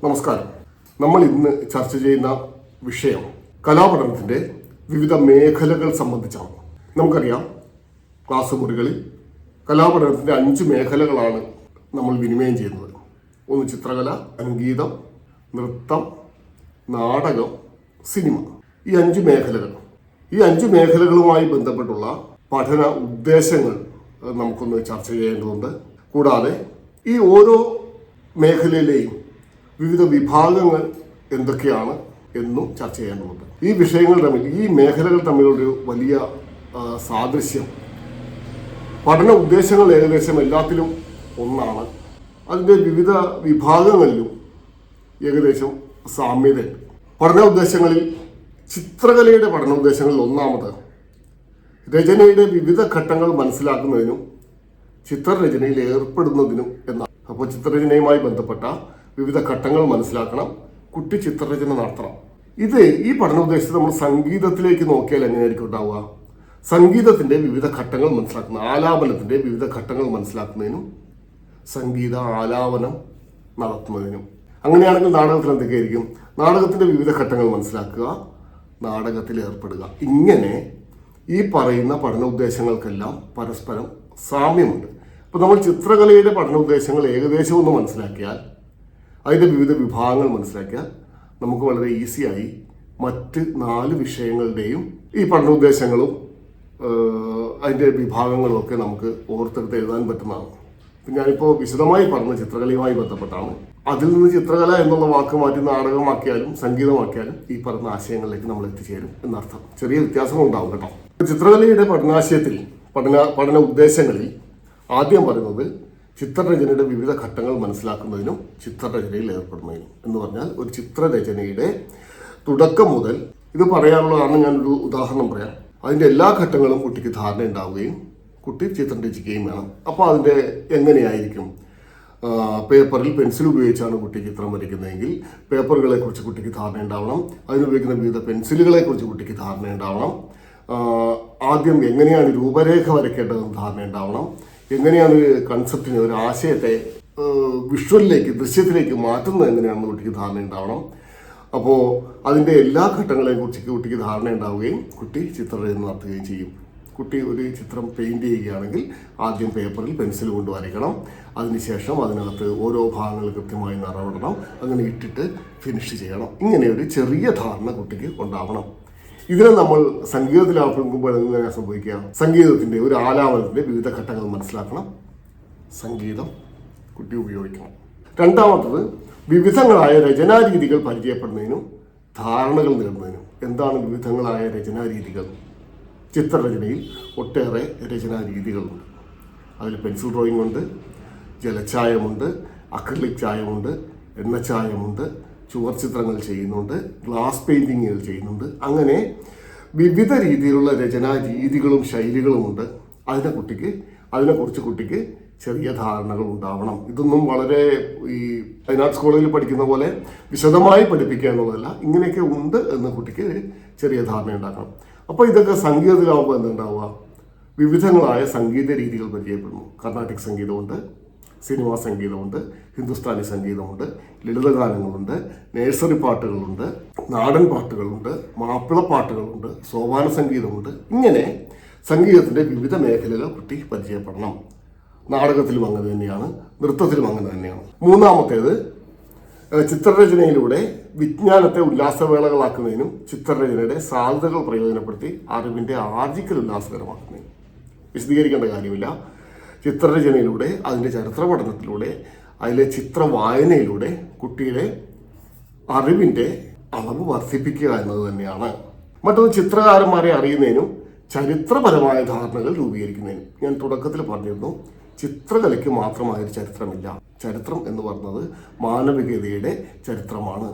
നമസ്കാരം. നമ്മൾ ഇന്ന് ചർച്ച ചെയ്യുന്ന വിഷയം കലാപഠനത്തിൻ്റെ വിവിധ മേഖലകൾ സംബന്ധിച്ചാണ്. നമുക്കറിയാം, ക്ലാസ് മുറികളിൽ കലാപഠനത്തിൻ്റെ 5 മേഖലകളാണ് നമ്മൾ വിനിമയം ചെയ്യുന്നത്. ഒന്ന് ചിത്രകല, സംഗീതം, നൃത്തം, നാടകം, സിനിമ. ഈ 5 മേഖലകൾ. ഈ 5 മേഖലകളുമായി ബന്ധപ്പെട്ടുള്ള പഠന ഉദ്ദേശങ്ങൾ നമുക്കൊന്ന് ചർച്ച ചെയ്യേണ്ടതുണ്ട്. കൂടാതെ ഈ ഓരോ മേഖലയിലെയും വിവിധ വിഭാഗങ്ങൾ എന്തൊക്കെയാണ് എന്നും ചർച്ച ചെയ്യേണ്ടതുണ്ട്. ഈ വിഷയങ്ങൾ തമ്മിൽ, ഈ മേഖലകൾ തമ്മിലൊരു വലിയ സാദൃശ്യം, പഠന ഉദ്ദേശങ്ങൾ ഏകദേശം എല്ലാത്തിലും ഒന്നാണ്. അതിൻ്റെ വിവിധ വിഭാഗങ്ങളിലും ഏകദേശം സാമ്യതയുണ്ട്. പഠന ഉദ്ദേശങ്ങളിൽ ചിത്രകലയുടെ പഠന ഉദ്ദേശങ്ങളിൽ ഒന്നാമത് രചനയുടെ വിവിധ ഘട്ടങ്ങൾ മനസ്സിലാക്കുന്നതിനും ചിത്രരചനയിൽ ഏർപ്പെടുന്നതിനും എന്നാണ്. അപ്പോൾ ചിത്രരചനയുമായി ബന്ധപ്പെട്ട വിവിധ ഘട്ടങ്ങൾ മനസ്സിലാക്കണം, കുട്ടി ചിത്രരചന നടത്തണം. ഈ പഠനോദ്ദേശത്തിൽ നമ്മൾ സംഗീതത്തിലേക്ക് നോക്കിയാൽ എങ്ങനെയായിരിക്കും ഉണ്ടാവുക? സംഗീതത്തിൻ്റെ വിവിധ ഘട്ടങ്ങൾ മനസ്സിലാക്കുന്ന, ആലാപനത്തിൻ്റെ വിവിധ ഘട്ടങ്ങൾ മനസ്സിലാക്കുന്നതിനും സംഗീത ആലാപനം നടത്തുന്നതിനും. അങ്ങനെയാണെങ്കിൽ നാടകത്തിൽ എന്തൊക്കെയായിരിക്കും? നാടകത്തിൻ്റെ വിവിധ ഘട്ടങ്ങൾ മനസ്സിലാക്കുക, നാടകത്തിൽ ഏർപ്പെടുക. ഇങ്ങനെ ഈ പറയുന്ന പഠനോദ്ദേശങ്ങൾക്കെല്ലാം പരസ്പരം സാമ്യമുണ്ട്. അപ്പോൾ നമ്മൾ ചിത്രകലയുടെ പഠനോദ്ദേശങ്ങൾ ഏകദേശം ഒന്ന് മനസ്സിലാക്കിയാൽ, അതിൻ്റെ വിവിധ വിഭാഗങ്ങൾ മനസ്സിലാക്കിയാൽ നമുക്ക് വളരെ ഈസിയായി മറ്റ് 4 വിഷയങ്ങളുടെയും ഈ പഠനോദ്ദേശങ്ങളും അതിൻ്റെ വിഭാഗങ്ങളും ഒക്കെ നമുക്ക് ഓർത്തെടുത്ത് എഴുതാൻ പറ്റുന്നതാണ്. ഞാനിപ്പോൾ വിശദമായി പറഞ്ഞ ചിത്രകലയുമായി ബന്ധപ്പെട്ടാണ്. അതിൽ നിന്ന് ചിത്രകല എന്നുള്ള വാക്ക് മാറ്റി നാടകമാക്കിയാലും സംഗീതമാക്കിയാലും ഈ പറഞ്ഞ ആശയങ്ങളിലേക്ക് നമ്മൾ എത്തിച്ചേരും എന്നർത്ഥം. ചെറിയ വ്യത്യാസങ്ങൾ ഉണ്ടാവും കേട്ടോ. ചിത്രകലയുടെ പഠനാശയത്തിൽ, പഠന ഉദ്ദേശങ്ങളിൽ ആദ്യം പറയുന്നത് ചിത്രരചനയുടെ വിവിധ ഘട്ടങ്ങൾ മനസ്സിലാക്കുന്നതിനും ചിത്രരചനയിൽ ഏർപ്പെടുന്നതിനും എന്ന് പറഞ്ഞാൽ, ഒരു ചിത്രരചനയുടെ തുടക്കം മുതൽ, ഇത് പറയാനുള്ള കാരണം ഞാനൊരു ഉദാഹരണം പറയാം. അതിൻ്റെ എല്ലാ ഘട്ടങ്ങളും കുട്ടിക്ക് ധാരണ ഉണ്ടാവുകയും കുട്ടി ചിത്രം രചിക്കുകയും വേണം. അപ്പോൾ അതിൻ്റെ എങ്ങനെയായിരിക്കും? പേപ്പറിൽ പെൻസിൽ ഉപയോഗിച്ചാണ് കുട്ടി ചിത്രം വരയ്ക്കുന്നതെങ്കിൽ പേപ്പറുകളെക്കുറിച്ച് കുട്ടിക്ക് ധാരണ ഉണ്ടാവണം. അതിനുപയോഗിക്കുന്ന വിവിധ പെൻസിലുകളെക്കുറിച്ച് കുട്ടിക്ക് ധാരണ ഉണ്ടാവണം. ആദ്യം എങ്ങനെയാണ് രൂപരേഖ വരയ്ക്കേണ്ടതെന്ന് ധാരണ ഉണ്ടാവണം. എങ്ങനെയാണ് കൺസെപ്റ്റിനെ, ഒരു ആശയത്തെ വിഷ്വലിലേക്ക്, ദൃശ്യത്തിലേക്ക് മാറ്റുന്നത് എങ്ങനെയാണെന്ന് കുട്ടിക്ക് ധാരണ ഉണ്ടാവണം. അപ്പോൾ അതിൻ്റെ എല്ലാ ഘട്ടങ്ങളെയും കുറിച്ച് കുട്ടിക്ക് ധാരണ ഉണ്ടാവുകയും കുട്ടി ചിത്രരചന നടത്തുകയും ചെയ്യും. കുട്ടി ഒരു ചിത്രം പെയിൻറ് ചെയ്യുകയാണെങ്കിൽ ആദ്യം പേപ്പറിൽ പെൻസിൽ കൊണ്ട് വരയ്ക്കണം. അതിനുശേഷം അതിനകത്ത് ഓരോ ഭാഗങ്ങൾ കൃത്യമായി നിറവിടണം. അങ്ങനെ ഇട്ടിട്ട് ഫിനിഷ് ചെയ്യണം. ഇങ്ങനെ ഒരു ചെറിയ ധാരണ കുട്ടിക്ക് ഉണ്ടാവണം. ഇതിനെ നമ്മൾ സംഗീതത്തിലാക്കുമ്പോൾ എങ്ങനെയാണ് സംഭവിക്കുക? സംഗീതത്തിൻ്റെ ഒരു ആലാപനത്തിൻ്റെ വിവിധ ഘട്ടങ്ങൾ മനസ്സിലാക്കണം, സംഗീതം കുട്ടി ഉപയോഗിക്കണം. രണ്ടാമത്തത് വിവിധങ്ങളായ രചനാരീതികൾ പരിചയപ്പെടുന്നതിനും ധാരണകൾ നേടുന്നതിനും. എന്താണ് വിവിധങ്ങളായ രചനാരീതികൾ? ചിത്രരചനയിൽ ഒട്ടേറെ രചനാരീതികളുണ്ട്. അതിൽ പെൻസിൽ ഡ്രോയിങ് ഉണ്ട്, ജലച്ചായമുണ്ട്, അക്രിലിക് ചായമുണ്ട്, എണ്ണച്ചായമുണ്ട്, ചുവർ ചിത്രങ്ങൾ ചെയ്യുന്നുണ്ട്, ഗ്ലാസ് പെയിൻറ്റിങ്ങുകൾ ചെയ്യുന്നുണ്ട്. അങ്ങനെ വിവിധ രീതിയിലുള്ള രചനാ രീതികളും ശൈലികളുമുണ്ട്. അതിനെക്കുറിച്ച് കുട്ടിക്ക് ചെറിയ ധാരണകൾ ഉണ്ടാവണം. ഇതൊന്നും വളരെ ഈ ഫൈൻ ആർട്സ് കോളേജിൽ പഠിക്കുന്ന പോലെ വിശദമായി പഠിപ്പിക്കുക എന്നുള്ളതല്ല. ഇങ്ങനെയൊക്കെ ഉണ്ട് എന്ന് കുട്ടിക്ക് ചെറിയ ധാരണ ഉണ്ടാക്കണം. അപ്പോൾ ഇതൊക്കെ സംഗീതത്തിലാവുമ്പോൾ എന്തുണ്ടാവുക? വിവിധങ്ങളായ സംഗീത രീതികൾ പരിചയപ്പെടുന്നു. കർണാട്ടിക് സംഗീതമുണ്ട്, സിനിമാ സംഗീതമുണ്ട്, ഹിന്ദുസ്ഥാനി സംഗീതമുണ്ട്, ലളിതഗാനങ്ങളുണ്ട്, നേഴ്സറി പാട്ടുകളുണ്ട്, നാടൻ പാട്ടുകളുണ്ട്, മാപ്പിളപ്പാട്ടുകളുണ്ട്, സോപാന സംഗീതമുണ്ട്. ഇങ്ങനെ സംഗീതത്തിൻ്റെ വിവിധ മേഖലകൾ കുട്ടി പരിചയപ്പെടണം. നാടകത്തിലും അങ്ങനെ തന്നെയാണ്, നൃത്തത്തിലും അങ്ങനെ തന്നെയാണ്. മൂന്നാമത്തേത് ചിത്രരചനയിലൂടെ വിജ്ഞാനത്തെ ഉല്ലാസവേളകളാക്കുന്നതിനും ചിത്രരചനയുടെ സാധ്യതകൾ പ്രയോജനപ്പെടുത്തി അറിവിൻ്റെ ആർജിക്കൽ ഉല്ലാസകരമാക്കുന്നതിനും. വിശദീകരിക്കേണ്ട കാര്യമില്ല. ചിത്രരചനയിലൂടെ, അതിൻ്റെ ചരിത്ര പഠനത്തിലൂടെ, അതിലെ ചിത്രവായനയിലൂടെ കുട്ടിയുടെ അറിവിൻ്റെ അളവ് വർദ്ധിപ്പിക്കുക എന്നത് തന്നെയാണ്. മറ്റൊന്ന് ചിത്രകാരന്മാരെ അറിയുന്നതിനും ചരിത്രപരമായ ധാരണകൾ രൂപീകരിക്കുന്നതിനും. ഞാൻ തുടക്കത്തിൽ പറഞ്ഞിരുന്നു, ചിത്രകലയ്ക്ക് മാത്രമായൊരു ചരിത്രമില്ല. ചരിത്രം എന്ന് പറയുന്നത് മാനവികതയുടെ ചരിത്രമാണ്.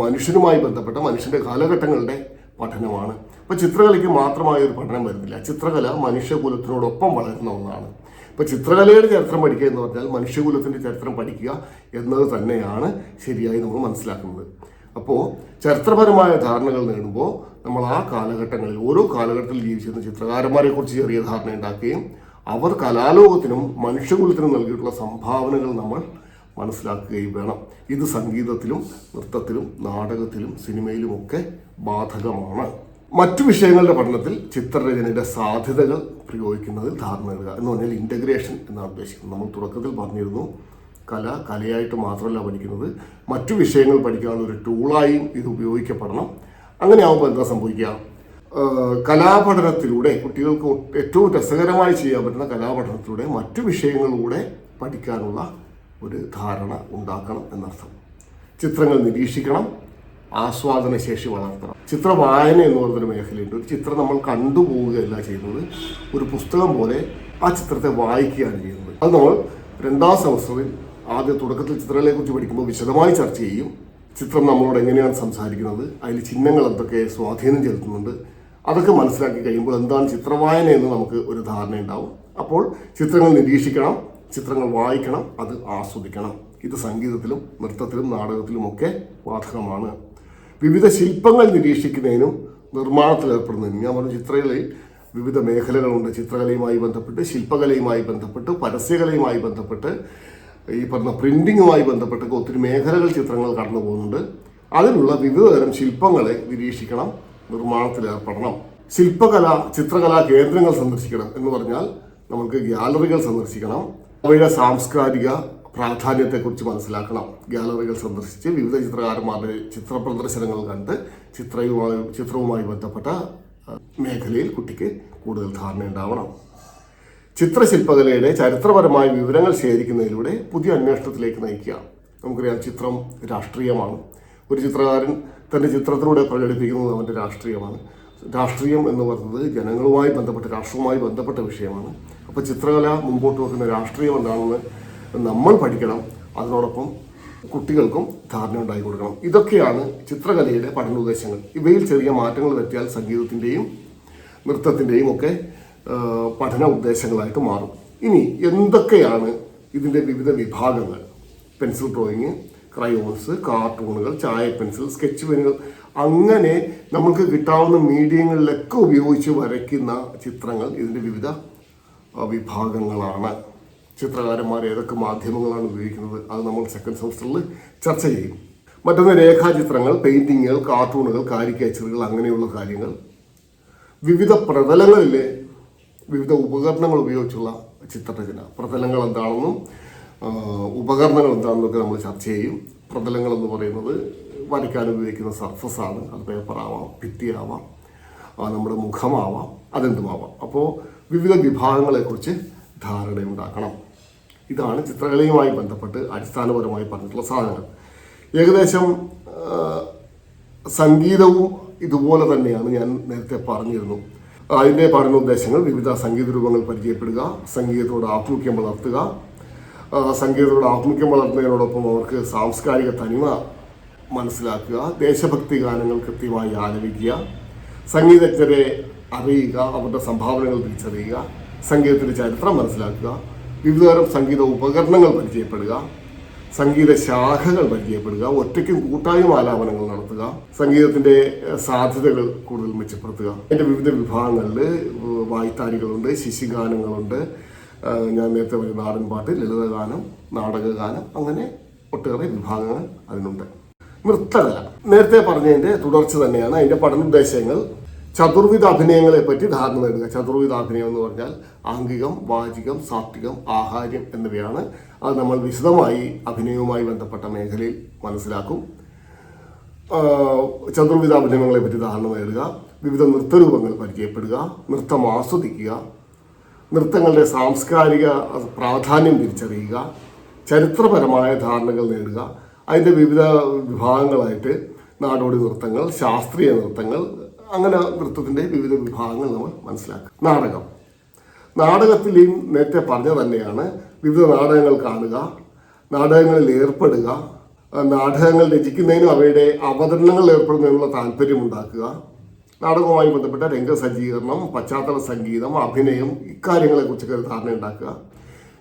മനുഷ്യനുമായി ബന്ധപ്പെട്ട മനുഷ്യൻ്റെ കാലഘട്ടങ്ങളുടെ പഠനമാണ്. അപ്പോൾ ചിത്രകലയ്ക്ക് മാത്രമായ ഒരു പഠനം വരുന്നില്ല. ചിത്രകല മനുഷ്യകുലത്തിനോടൊപ്പം വളരുന്ന ഒന്നാണ്. ഇപ്പോൾ ചിത്രകലയുടെ ചരിത്രം പഠിക്കുക എന്ന് പറഞ്ഞാൽ മനുഷ്യകുലത്തിൻ്റെ ചരിത്രം പഠിക്കുക എന്നത് തന്നെയാണ് ശരിയായി നമ്മൾ മനസ്സിലാക്കുന്നത്. അപ്പോൾ ചരിത്രപരമായ ധാരണകൾ നേടുമ്പോൾ നമ്മൾ ആ കാലഘട്ടങ്ങളിൽ, ഓരോ കാലഘട്ടത്തിൽ ജീവിച്ചിരുന്ന ചിത്രകാരന്മാരെ കുറിച്ച് ചെറിയ ധാരണ ഉണ്ടാക്കുകയും അവർ കലാലോകത്തിനും മനുഷ്യകുലത്തിനും നൽകിയിട്ടുള്ള സംഭാവനകൾ നമ്മൾ മനസ്സിലാക്കുകയും വേണം. ഇത് സംഗീതത്തിലും നൃത്തത്തിലും നാടകത്തിലും സിനിമയിലുമൊക്കെ ബാധകമാണ്. മറ്റു വിഷയങ്ങളുടെ പഠനത്തിൽ ചിത്രരചനയുടെ സാധ്യതകൾ പ്രയോഗിക്കുന്നതിൽ ധാരണ നേടുക എന്ന് പറഞ്ഞാൽ ഇൻ്റഗ്രേഷൻ എന്നാണ് ഉദ്ദേശിക്കുന്നത്. നമ്മൾ തുടക്കത്തിൽ പറഞ്ഞിരുന്നു, കലയായിട്ട് മാത്രമല്ല പഠിക്കുന്നത്, മറ്റു വിഷയങ്ങൾ പഠിക്കാനുള്ള ഒരു ടൂളായും ഇത് ഉപയോഗിക്കപ്പെടണം. അങ്ങനെ ആകുമ്പോൾ എന്താ സംഭവിക്കുക? കലാപഠനത്തിലൂടെ കുട്ടികൾക്ക് ഏറ്റവും രസകരമായി ചെയ്യാൻ പറ്റുന്ന കലാപഠനത്തിലൂടെ മറ്റു വിഷയങ്ങളിലൂടെ പഠിക്കാനുള്ള ഒരു ധാരണ ഉണ്ടാക്കണം എന്നർത്ഥം. ചിത്രങ്ങൾ നിരീക്ഷിക്കണം, ആസ്വാദന ശേഷി വളർത്തണം. ചിത്രവായന എന്ന് പറഞ്ഞൊരു മേഖലയുണ്ട്. ഒരു ചിത്രം നമ്മൾ കണ്ടുപോവുകയല്ല ചെയ്യുന്നത്, ഒരു പുസ്തകം പോലെ ആ ചിത്രത്തെ വായിക്കുകയാണ് ചെയ്യുന്നത്. അത് നമ്മൾ 2ാം സെമസ്റ്ററിൽ തുടക്കത്തിൽ ചിത്രങ്ങളെക്കുറിച്ച് പഠിക്കുമ്പോൾ വിശദമായി ചർച്ച ചെയ്യും. ചിത്രം നമ്മളോട് എങ്ങനെയാണ് സംസാരിക്കുന്നത്, അതിൽ ചിഹ്നങ്ങൾ എന്തൊക്കെ സ്വാധീനം ചെലുത്തുന്നുണ്ട്, അതൊക്കെ മനസ്സിലാക്കി കഴിയുമ്പോൾ എന്താണ് ചിത്രവായന എന്ന് നമുക്ക് ഒരു ധാരണ ഉണ്ടാവും. അപ്പോൾ ചിത്രങ്ങൾ നിരീക്ഷിക്കണം, ചിത്രങ്ങൾ വായിക്കണം, അത് ആസ്വദിക്കണം. ഇത് സംഗീതത്തിലും നൃത്തത്തിലും നാടകത്തിലുമൊക്കെ ബാധകമാണ്. വിവിധ ശില്പങ്ങൾ നിരീക്ഷിക്കുന്നതിനും നിർമ്മാണത്തിൽ ഏർപ്പെടുന്നതിനും, ഞാൻ പറഞ്ഞു ചിത്രകലയിൽ വിവിധ മേഖലകളുണ്ട്. ചിത്രകലയുമായി ബന്ധപ്പെട്ട്, ശില്പകലയുമായി ബന്ധപ്പെട്ട്, പരസ്യകലയുമായി ബന്ധപ്പെട്ട്, ഈ പറഞ്ഞ പ്രിന്റിങ്ങുമായി ബന്ധപ്പെട്ടൊക്കെ ഒത്തിരി മേഖലകൾ ചിത്രങ്ങൾ കടന്നു പോകുന്നുണ്ട്. അതിലുള്ള വിവിധ തരം ശില്പങ്ങളെ നിരീക്ഷിക്കണം, നിർമ്മാണത്തിൽ ഏർപ്പെടണം. ചിത്രകലാ കേന്ദ്രങ്ങൾ സന്ദർശിക്കണം എന്ന് പറഞ്ഞാൽ നമുക്ക് ഗ്യാലറികൾ സന്ദർശിക്കണം. അവയുടെ സാംസ്കാരിക പ്രാധാന്യത്തെക്കുറിച്ച് മനസ്സിലാക്കണം. ഗ്യാലറികൾ സന്ദർശിച്ച് വിവിധ ചിത്രകാരന്മാരുടെ ചിത്ര പ്രദർശനങ്ങൾ കണ്ട് ചിത്രവുമായി ബന്ധപ്പെട്ട മേഖലയിൽ കുട്ടിക്ക് കൂടുതൽ ധാരണ ഉണ്ടാവണം. ചിത്രശില്പകലയുടെ ചരിത്രപരമായ വിവരങ്ങൾ ശേഖരിക്കുന്നതിലൂടെ പുതിയ അന്വേഷണത്തിലേക്ക് നയിക്കുക. നമുക്കറിയാം, ചിത്രം രാഷ്ട്രീയമാണ്. ഒരു ചിത്രകാരൻ തൻ്റെ ചിത്രത്തിലൂടെ പ്രകടിപ്പിക്കുന്നത് അവൻ്റെ രാഷ്ട്രീയമാണ്. രാഷ്ട്രീയം എന്ന് പറയുന്നത് ജനങ്ങളുമായി ബന്ധപ്പെട്ട, രാഷ്ട്രവുമായി ബന്ധപ്പെട്ട വിഷയമാണ്. അപ്പോൾ ചിത്രകല മുമ്പോട്ട് വെക്കുന്ന രാഷ്ട്രീയം എന്താണെന്ന് നമ്മൾ പഠിക്കണം. അതിനോടൊപ്പം കുട്ടികൾക്കും ധാരണ ഉണ്ടാക്കി കൊടുക്കണം. ഇതൊക്കെയാണ് ചിത്രകലയുടെ പഠനോദ്ദേശങ്ങൾ. ഇവയിൽ ചെറിയ മാറ്റങ്ങൾ വരുത്തിയാൽ സംഗീതത്തിൻ്റെയും നൃത്തത്തിൻ്റെയും ഒക്കെ പഠന ഉദ്ദേശങ്ങളായിട്ട് മാറും. ഇനി എന്തൊക്കെയാണ് ഇതിൻ്റെ വിവിധ വിഭാഗങ്ങൾ? പെൻസിൽ ഡ്രോയിങ്, ക്രയോൺസ്, കാർട്ടൂണുകൾ, ചായ പെൻസിൽ, സ്കെച്ച് പെനുകൾ, അങ്ങനെ നമുക്ക് കിട്ടാവുന്ന മീഡിയങ്ങളിലൊക്കെ ഉപയോഗിച്ച് വരയ്ക്കുന്ന ചിത്രങ്ങൾ ഇതിൻ്റെ വിവിധ വിഭാഗങ്ങളാണ്. ചിത്രകാരന്മാർ ഏതൊക്കെ മാധ്യമങ്ങളാണ് ഉപയോഗിക്കുന്നത് അത് നമ്മൾ 2nd സെമസ്റ്ററിൽ ചർച്ച ചെയ്യും. മറ്റൊന്ന് രേഖാചിത്രങ്ങൾ, പെയിൻറ്റിങ്ങുകൾ, കാർട്ടൂണുകൾ, കാരിക്കേച്ചറുകൾ, അങ്ങനെയുള്ള കാര്യങ്ങൾ. വിവിധ പ്രതലങ്ങളിലെ വിവിധ ഉപകരണങ്ങൾ ഉപയോഗിച്ചുള്ള ചിത്രരചന. പ്രതലങ്ങൾ എന്താണെന്നും ഉപകരണങ്ങൾ എന്താണെന്നൊക്കെ നമ്മൾ ചർച്ച ചെയ്യും. പ്രതലങ്ങൾ എന്ന് പറയുന്നത് വരയ്ക്കാൻ ഉപയോഗിക്കുന്ന സർഫസാണ്. അത് പേപ്പറാവാം, ഭിത്തിയാവാം, നമ്മുടെ മുഖമാവാം, അതെന്തുമാവാം. അപ്പോൾ വിവിധ വിഭാഗങ്ങളെക്കുറിച്ച് ധാരണയുണ്ടാക്കണം. ഇതാണ് ചിത്രകലയുമായി ബന്ധപ്പെട്ട് അടിസ്ഥാനപരമായി പറഞ്ഞിട്ടുള്ള സാധനങ്ങൾ. ഏകദേശം സംഗീതവും ഇതുപോലെ തന്നെയാണ്. ഞാൻ നേരത്തെ പറഞ്ഞിരുന്നു. അതിൻ്റെ പഠനോദ്ദേശങ്ങൾ: വിവിധ സംഗീത രൂപങ്ങൾ പരിചയപ്പെടുക, സംഗീതത്തോട് ആഭിമുഖ്യം വളർത്തുക, സംഗീതത്തോട് ആഭിമുഖ്യം വളർത്തുന്നതിനോടൊപ്പം അവർക്ക് സാംസ്കാരിക തനിമ മനസ്സിലാക്കുക, ദേശഭക്തി ഗാനങ്ങൾ കൃത്യമായി ആലപിക്കുക, സംഗീതജ്ഞരെ അറിയുക, അവരുടെ സംഭാവനകൾ തിരിച്ചറിയുക, സംഗീതത്തിൻ്റെ ചരിത്രം മനസ്സിലാക്കുക, വിവിധതരം സംഗീത ഉപകരണങ്ങൾ പരിചയപ്പെടുക, സംഗീത ശാഖകൾ പരിചയപ്പെടുക, ഒറ്റയ്ക്കും കൂട്ടായും ആലാപനങ്ങൾ നടത്തുക, സംഗീതത്തിൻ്റെ സാധ്യതകൾ കൂടുതൽ മെച്ചപ്പെടുത്തുക. അതിൻ്റെ വിവിധ വിഭാഗങ്ങളിൽ വായ്ത്താരികളുണ്ട്, ശിശുഗാനങ്ങളുണ്ട്, ഞാൻ നേരത്തെ പറഞ്ഞ നാടൻ പാട്ട്, ലളിതഗാനം, നാടകഗാനം, അങ്ങനെ ഒട്ടേറെ വിഭാഗങ്ങൾ അതിനുണ്ട്. നൃത്തകല നേരത്തെ പറഞ്ഞതിൻ്റെ തുടർച്ച തന്നെയാണ്. അതിൻ്റെ പഠനോദ്ദേശങ്ങൾ: ചതുർവിധ അഭിനയങ്ങളെ പറ്റി ധാരണ നേടുക. ചതുർവിധ അഭിനയം എന്ന് പറഞ്ഞാൽ ആംഗികം, വാചികം, സാത്വികം, ആഹാര്യം എന്നിവയാണ്. അത് നമ്മൾ വിശദമായി അഭിനയവുമായി ബന്ധപ്പെട്ട മേഖലയിൽ മനസ്സിലാക്കും. ചതുർവിധ അഭിനയങ്ങളെ പറ്റി ധാരണ നേടുക, വിവിധ നൃത്തരൂപങ്ങൾ പരിചയപ്പെടുക, നൃത്തം ആസ്വദിക്കുക, നൃത്തങ്ങളുടെ സാംസ്കാരിക പ്രാധാന്യം തിരിച്ചറിയുക, ചരിത്രപരമായ ധാരണകൾ നേടുക. അതിൻ്റെ വിവിധ വിഭാഗങ്ങളായിട്ട് നാടോടി നൃത്തങ്ങൾ, ശാസ്ത്രീയ നൃത്തങ്ങൾ, അങ്ങനെ നൃത്തത്തിൻ്റെ വിവിധ വിഭാഗങ്ങൾ നമ്മൾ മനസ്സിലാക്കുക. നാടകത്തിലെയും നേരത്തെ പറഞ്ഞ തന്നെയാണ്. വിവിധ നാടകങ്ങൾ കാണുക, നാടകങ്ങളിൽ ഏർപ്പെടുക, നാടകങ്ങൾ രചിക്കുന്നതിനും അവയുടെ അവതരണങ്ങളിൽ ഏർപ്പെടുന്നതിനുള്ള താല്പര്യമുണ്ടാക്കുക, നാടകവുമായി ബന്ധപ്പെട്ട രംഗസജ്ജീകരണം, പശ്ചാത്തല സംഗീതം, അഭിനയം, ഇക്കാര്യങ്ങളെക്കുറിച്ചൊക്കെ ധാരണ ഉണ്ടാക്കുക.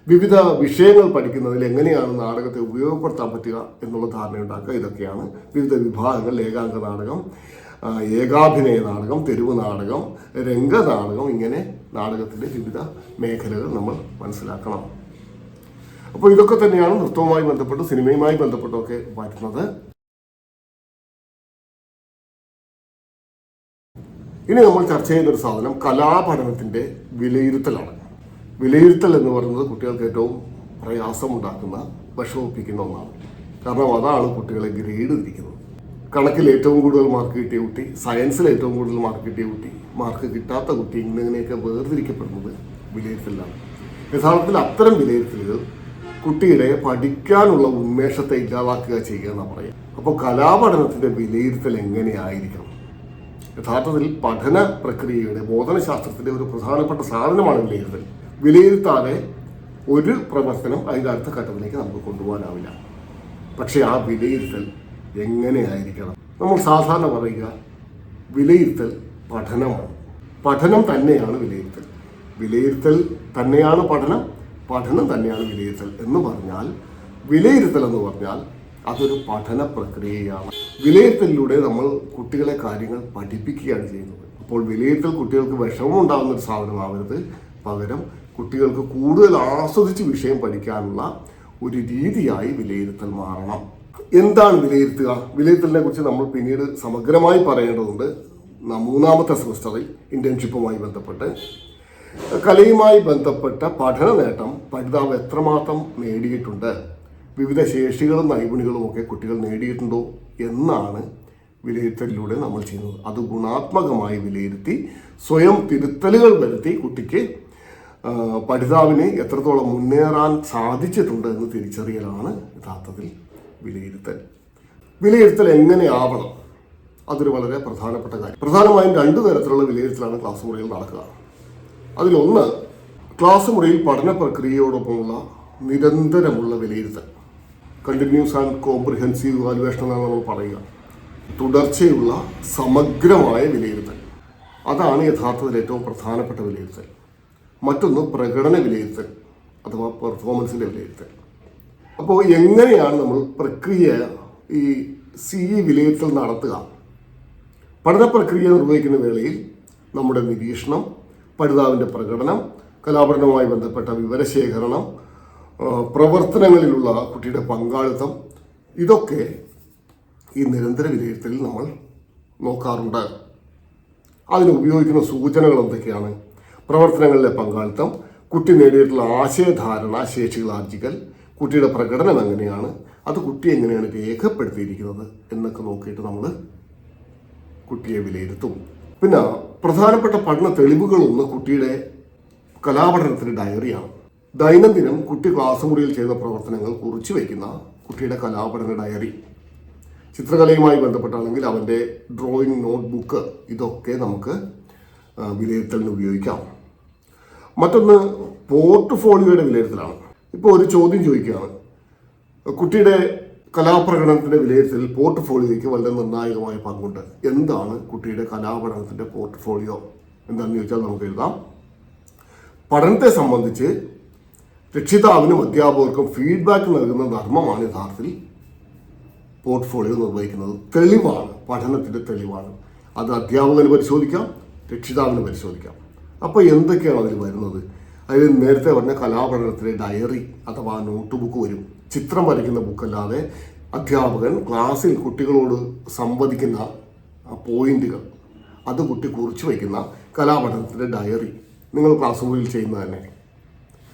വിവിധ വിഷയങ്ങൾ പഠിക്കുന്നതിൽ എങ്ങനെയാണ് നാടകത്തെ ഉപയോഗപ്പെടുത്താൻ പറ്റുക എന്നുള്ള ധാരണയുണ്ടാക്കുക. ഇതൊക്കെയാണ് വിവിധ വിഭാഗങ്ങൾ: ഏകാംഗ നാടകം, ഏകാഭിനയ നാടകം, തെരുവ് നാടകം, രംഗനാടകം. ഇങ്ങനെ നാടകത്തിൻ്റെ വിവിധ മേഖലകൾ നമ്മൾ മനസ്സിലാക്കണം. അപ്പോൾ ഇതൊക്കെ തന്നെയാണ് നൃത്തവുമായി ബന്ധപ്പെട്ട് സിനിമയുമായി ബന്ധപ്പെട്ടൊക്കെ വരുന്നത്. ഇനി നമ്മൾ ചർച്ച ചെയ്യുന്ന ഒരു സാധനം കലാപഠനത്തിന്റെ വിലയിരുത്തലാണ്. വിലയിരുത്തൽ എന്ന് പറയുന്നത് കുട്ടികൾക്ക് ഏറ്റവും പ്രയാസമുണ്ടാക്കുന്ന, വിഷമിപ്പിക്കുന്ന ഒന്നാണ്. കാരണം അതാണ് കുട്ടികളെ ഗ്രേഡ് തിരിക്കുന്നത്. കണക്കിൽ ഏറ്റവും കൂടുതൽ മാർക്ക് കിട്ടിയ കുട്ടി, സയൻസിൽ ഏറ്റവും കൂടുതൽ മാർക്ക് കിട്ടിയ കുട്ടി, മാർക്ക് കിട്ടാത്ത കുട്ടി, ഇങ്ങനെയൊക്കെ വേർതിരിക്കപ്പെടുന്നത് വിലയിരുത്തലാണ്. യഥാർത്ഥത്തിൽ അത്തരം വിലയിരുത്തലുകൾ കുട്ടിയുടെ പഠിക്കാനുള്ള ഉന്മേഷത്തെ ഇല്ലാതാക്കുക ചെയ്യുക എന്നാണ് പറയുക. അപ്പോൾ കലാപഠനത്തിന്റെ വിലയിരുത്തൽ എങ്ങനെയായിരിക്കണം? യഥാർത്ഥത്തിൽ പഠന പ്രക്രിയയുടെ, ബോധനശാസ്ത്രത്തിന്റെ ഒരു പ്രധാനപ്പെട്ട സാധനമാണ് വിലയിരുത്തൽ. വിലയിരുത്താതെ ഒരു പ്രവർത്തനം അതിൻ്റെ അടുത്ത ഘട്ടത്തിലേക്ക് നമുക്ക് കൊണ്ടുപോകാനാവില്ല. പക്ഷെ ആ വിലയിരുത്തൽ എങ്ങനെയായിരിക്കണം? നമ്മൾ സാധാരണ പറയുക വിലയിരുത്തൽ പഠനമാണ്. പഠനം തന്നെയാണ് വിലയിരുത്തൽ. വിലയിരുത്തൽ തന്നെയാണ് പഠനം, പഠനം തന്നെയാണ് വിലയിരുത്തൽ എന്ന് പറഞ്ഞാൽ, വിലയിരുത്തൽ എന്ന് പറഞ്ഞാൽ അതൊരു പഠന പ്രക്രിയയാണ്. വിലയിരുത്തലിലൂടെ നമ്മൾ കുട്ടികളെ കാര്യങ്ങൾ പഠിപ്പിക്കുകയാണ് ചെയ്യുന്നത്. അപ്പോൾ വിലയിരുത്തൽ കുട്ടികൾക്ക് വിഷമം ഉണ്ടാകുന്ന ഒരു സാധനമാവരുത്. പകരം കുട്ടികൾക്ക് കൂടുതൽ ആസ്വദിച്ച് വിഷയം പഠിക്കാനുള്ള ഒരു രീതിയായി വിലയിരുത്തൽ മാറണം. എന്താണ് വിലയിരുത്തുക? വിലയിരുത്തലിനെ കുറിച്ച് നമ്മൾ പിന്നീട് സമഗ്രമായി പറയേണ്ടതുണ്ട്. മൂന്നാമത്തെ സെമസ്റ്ററിൽ ഇന്റേൺഷിപ്പുമായി ബന്ധപ്പെട്ട് കലയുമായി ബന്ധപ്പെട്ട പഠന നേട്ടം പഠിതാവ് എത്രമാത്രം നേടിയിട്ടുണ്ട്, വിവിധ ശേഷികളും നൈപുണികളും ഒക്കെ കുട്ടികൾ നേടിയിട്ടുണ്ടോ എന്നാണ് വിലയിരുത്തലിലൂടെ നമ്മൾ ചെയ്യുന്നത്. അത് ഗുണാത്മകമായി വിലയിരുത്തി സ്വയം തിരുത്തലുകൾ വരുത്തി കുട്ടിക്ക് പഠിതാവിന് എത്രത്തോളം മുന്നേറാൻ സാധിച്ചിട്ടുണ്ട് എന്ന് തിരിച്ചറിയലാണ് യഥാർത്ഥത്തിൽ വിലയിരുത്തൽ. വിലയിരുത്തൽ എങ്ങനെയാവണം? അതൊരു വളരെ പ്രധാനപ്പെട്ട കാര്യം. പ്രധാനമായും 2 തരത്തിലുള്ള വിലയിരുത്തലാണ് ക്ലാസ് മുറിയിൽ നടക്കുക. അതിലൊന്ന് ക്ലാസ് മുറിയിൽ പഠന പ്രക്രിയയോടൊപ്പമുള്ള നിരന്തരമുള്ള വിലയിരുത്തൽ, കണ്ടിന്യൂസ് ആൻഡ് കോംപ്രിഹെൻസീവ് ഇവാലുവേഷൻ എന്നാണ് നമ്മൾ പറയുക. തുടർച്ചയുള്ള സമഗ്രമായ വിലയിരുത്തൽ, അതാണ് യഥാർത്ഥത്തിൽ ഏറ്റവും പ്രധാനപ്പെട്ട വിലയിരുത്തൽ. മറ്റൊന്ന് പ്രകടന വിലയിരുത്തൽ അഥവാ പെർഫോമൻസിൻ്റെ വിലയിരുത്തൽ. അപ്പോൾ എങ്ങനെയാണ് നമ്മൾ പ്രക്രിയ ഈ CE വിലയിരുത്തൽ നടത്തുക? പഠന പ്രക്രിയ നിർവഹിക്കുന്ന വേളയിൽ നമ്മുടെ നിരീക്ഷണം, പഠിതാവിൻ്റെ പ്രകടനം, കലാപഠനവുമായി ബന്ധപ്പെട്ട വിവരശേഖരണം, പ്രവർത്തനങ്ങളിലുള്ള കുട്ടിയുടെ പങ്കാളിത്തം, ഇതൊക്കെ ഈ നിരന്തര വിലയിരുത്തലിൽ നമ്മൾ നോക്കാറുണ്ട്. അതിന് ഉപയോഗിക്കുന്ന സൂചനകൾ എന്തൊക്കെയാണ്? പ്രവർത്തനങ്ങളിലെ പങ്കാളിത്തം, കുട്ടി നേടിയിട്ടുള്ള ആശയധാരണ ശേഷികൾ ആർജിക്കൽ, കുട്ടിയുടെ പ്രകടനം എങ്ങനെയാണ്, അത് കുട്ടി എങ്ങനെയാണ് രേഖപ്പെടുത്തിയിരിക്കുന്നത് എന്നൊക്കെ നോക്കിയിട്ട് നമ്മൾ കുട്ടിയെ വിലയിരുത്തും. പിന്നെ പ്രധാനപ്പെട്ട പഠന തെളിവുകളൊന്ന് കുട്ടിയുടെ കലാപഠനത്തിന് ഡയറിയാണ്. ദൈനംദിനം കുട്ടി ക്ലാസ് മുറിയിൽ ചെയ്ത പ്രവർത്തനങ്ങൾ കുറിച്ചു വയ്ക്കുന്ന കുട്ടിയുടെ കലാപഠന ഡയറി. ചിത്രകലയുമായി ബന്ധപ്പെട്ടാണെങ്കിൽ അവൻ്റെ ഡ്രോയിങ് നോട്ട്ബുക്ക്, ഇതൊക്കെ നമുക്ക് വിലയിരുത്തലിന് ഉപയോഗിക്കാം. മറ്റൊന്ന് പോർട്ട്ഫോളിയോയുടെ വിലയിരുത്തലാണ്. ഇപ്പോൾ ഒരു ചോദ്യം ചോദിക്കുകയാണ്, കുട്ടിയുടെ കലാപ്രകടനത്തിൻ്റെ വിലയിരുത്തലിൽ പോർട്ട്ഫോളിയോയ്ക്ക് വളരെ നിർണായകമായ പങ്കുണ്ട്. എന്താണ് കുട്ടിയുടെ കലാപഠനത്തിൻ്റെ പോർട്ട്ഫോളിയോ എന്താണെന്ന് ചോദിച്ചാൽ നമുക്ക് എഴുതാം. പഠനത്തെ സംബന്ധിച്ച് രക്ഷിതാവിനും അധ്യാപകർക്കും ഫീഡ്ബാക്ക് നൽകുന്ന ധർമ്മമാണ് യഥാർത്ഥത്തിൽ പോർട്ട്ഫോളിയോ നിർവഹിക്കുന്നത്. തെളിവാണ്, പഠനത്തിൻ്റെ തെളിവാണ്. അത് അധ്യാപകന് പരിശോധിക്കാം, രക്ഷിതാവിന് പരിശോധിക്കാം. അപ്പോൾ എന്തൊക്കെയാണ് അതിൽ വരുന്നത്? അതിൽ നേരത്തെ പറഞ്ഞ കലാപഠനത്തിലെ ഡയറി അഥവാ നോട്ട് ബുക്ക് വരും. ചിത്രം വരയ്ക്കുന്ന ബുക്കല്ലാതെ അധ്യാപകൻ ക്ലാസ്സിൽ കുട്ടികളോട് സംവദിക്കുന്ന പോയിന്റുകൾ, അത് കുട്ടി കുറിച്ച് വയ്ക്കുന്ന കലാപഠനത്തിൻ്റെ ഡയറി, നിങ്ങൾ ക്ലാസ് മുറിയിൽ ചെയ്യുന്നത് തന്നെ,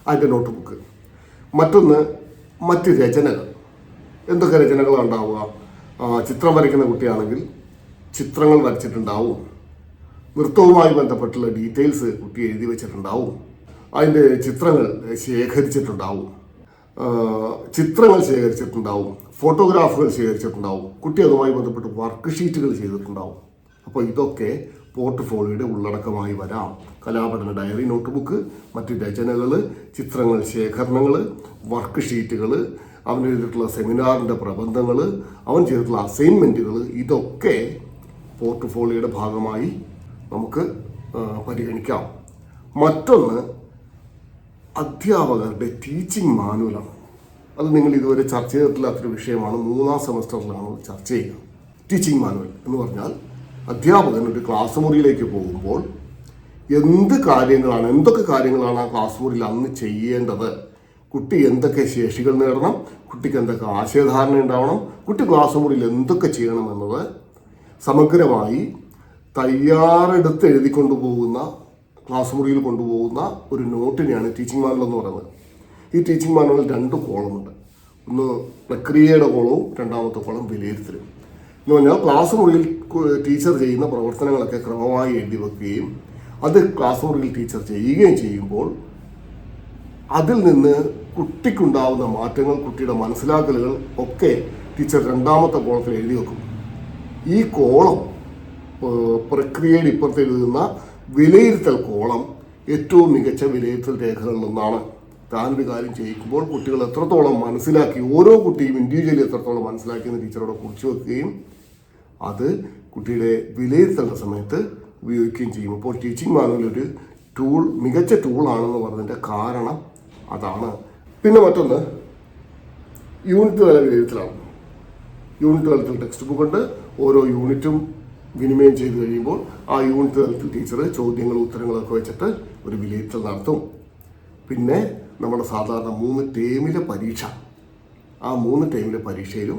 അതിൻ്റെ നോട്ട് ബുക്ക്. മറ്റൊന്ന് മറ്റ് രചനകൾ. എന്തൊക്കെ രചനകളാണ് ഉണ്ടാവുക? ചിത്രം വരയ്ക്കുന്ന കുട്ടിയാണെങ്കിൽ ചിത്രങ്ങൾ വരച്ചിട്ടുണ്ടാവും. നൃത്തവുമായി ബന്ധപ്പെട്ടുള്ള ഡീറ്റെയിൽസ് കുട്ടി എഴുതി വെച്ചിട്ടുണ്ടാവും. അതിൻ്റെ ചിത്രങ്ങൾ ശേഖരിച്ചിട്ടുണ്ടാവും. ഫോട്ടോഗ്രാഫുകൾ ശേഖരിച്ചിട്ടുണ്ടാവും. കുട്ടി അതുമായി ബന്ധപ്പെട്ട് വർക്ക് ഷീറ്റുകൾ ചെയ്തിട്ടുണ്ടാവും. അപ്പോൾ ഇതൊക്കെ പോർട്ട്ഫോളിയോയുടെ ഉള്ളടക്കമായി വരാം. കലാപഠന ഡയറി, നോട്ട് ബുക്ക്, മറ്റ് രചനകൾ, ചിത്രങ്ങൾ ശേഖരണങ്ങൾ, വർക്ക് ഷീറ്റുകൾ, അവൻ ചെയ്തിട്ടുള്ള സെമിനാറിൻ്റെ പ്രബന്ധങ്ങൾ, അവൻ ചെയ്തിട്ടുള്ള അസൈൻമെൻറ്റുകൾ, ഇതൊക്കെ പോർട്ട്ഫോളിയോയുടെ ഭാഗമായി നമുക്ക് പരിഗണിക്കാം. മറ്റൊന്ന് അധ്യാപകരുടെ ടീച്ചിങ് മാനുവലാണ്. അത് നിങ്ങൾ ഇതുവരെ ചർച്ച ചെയ്തിട്ടില്ലാത്തൊരു വിഷയമാണ്. 3ാം സെമസ്റ്ററിലാണ് ചർച്ച ചെയ്യുക. ടീച്ചിങ് മാനുവൽ എന്ന് പറഞ്ഞാൽ അധ്യാപകൻ ഒരു ക്ലാസ് മുറിയിലേക്ക് പോകുമ്പോൾ എന്തൊക്കെ കാര്യങ്ങളാണ് ആ ക്ലാസ് മുറിയിൽ അന്ന് ചെയ്യേണ്ടത്, കുട്ടി എന്തൊക്കെ ശേഷികൾ നേടണം, കുട്ടിക്ക് എന്തൊക്കെ ആശയധാരണ ഉണ്ടാവണം, കുട്ടി ക്ലാസ് മുറിയിൽ എന്തൊക്കെ ചെയ്യണമെന്നത് സമഗ്രമായി തയ്യാറെടുത്ത് എഴുതിക്കൊണ്ടുപോകുന്ന, ക്ലാസ് മുറിയിൽ കൊണ്ടുപോകുന്ന ഒരു നോട്ടിനെയാണ് ടീച്ചിങ് മാനുവൽ എന്ന് പറയുന്നത്. ഈ ടീച്ചിങ് മാനുവൽ 2 കോളമുണ്ട്. ഒന്ന് പ്രക്രിയയുടെ കോളവും രണ്ടാമത്തെ കോളം വിലയിരുത്തലും. എന്ന് പറഞ്ഞാൽ ക്ലാസ് മുറിയിൽ ടീച്ചർ ചെയ്യുന്ന പ്രവർത്തനങ്ങളൊക്കെ ക്രമമായി എഴുതി വെക്കുകയും അത് ക്ലാസ് മുറിയിൽ ടീച്ചർ ചെയ്യുകയും ചെയ്യുമ്പോൾ അതിൽ നിന്ന് കുട്ടിക്കുണ്ടാവുന്ന മാറ്റങ്ങൾ, കുട്ടിയുടെ മനസ്സിലാക്കലുകൾ ഒക്കെ ടീച്ചർ രണ്ടാമത്തെ കോളത്തിൽ എഴുതി വെക്കും. ഈ കോളം പ്രക്രിയയുടെ ഇപ്പുറത്ത് എഴുതുന്ന വിലയിരുത്തൽ കോളം ഏറ്റവും മികച്ച വിലയിരുത്തൽ രേഖകളിലൊന്നാണ്. താനൊരു കാര്യം ചെയ്യിക്കുമ്പോൾ കുട്ടികൾ എത്രത്തോളം മനസ്സിലാക്കി, ഓരോ കുട്ടിയും ഇൻഡിവിജ്വലി എത്രത്തോളം മനസ്സിലാക്കിയെന്ന് ടീച്ചറോട് കുറിച്ച് വെക്കുകയും അത് കുട്ടിയുടെ വിലയിരുത്തേണ്ട സമയത്ത് ഉപയോഗിക്കുകയും ചെയ്യും. അപ്പോൾ ടീച്ചിങ് മാനുവൽ ഒരു മികച്ച ടൂളാണെന്ന് പറഞ്ഞതിൻ്റെ കാരണം അതാണ്. പിന്നെ മറ്റൊന്ന് യൂണിറ്റ് തല വിലയിരുത്തലാണ്. യൂണിറ്റ് തലത്തിൽ ടെക്സ്റ്റ് ബുക്ക് ഉണ്ട്. ഓരോ യൂണിറ്റും വിനിമയം ചെയ്ത് കഴിയുമ്പോൾ ആ യൂണിറ്റ് തലത്തിൽ ടീച്ചർ ചോദ്യങ്ങളും ഉത്തരങ്ങളൊക്കെ വെച്ചിട്ട് ഒരു വിലയിരുത്തൽ നടത്തും. പിന്നെ നമ്മുടെ സാധാരണ 3 ടേമിലെ പരീക്ഷ, ആ 3 ടേമിലെ പരീക്ഷയിലും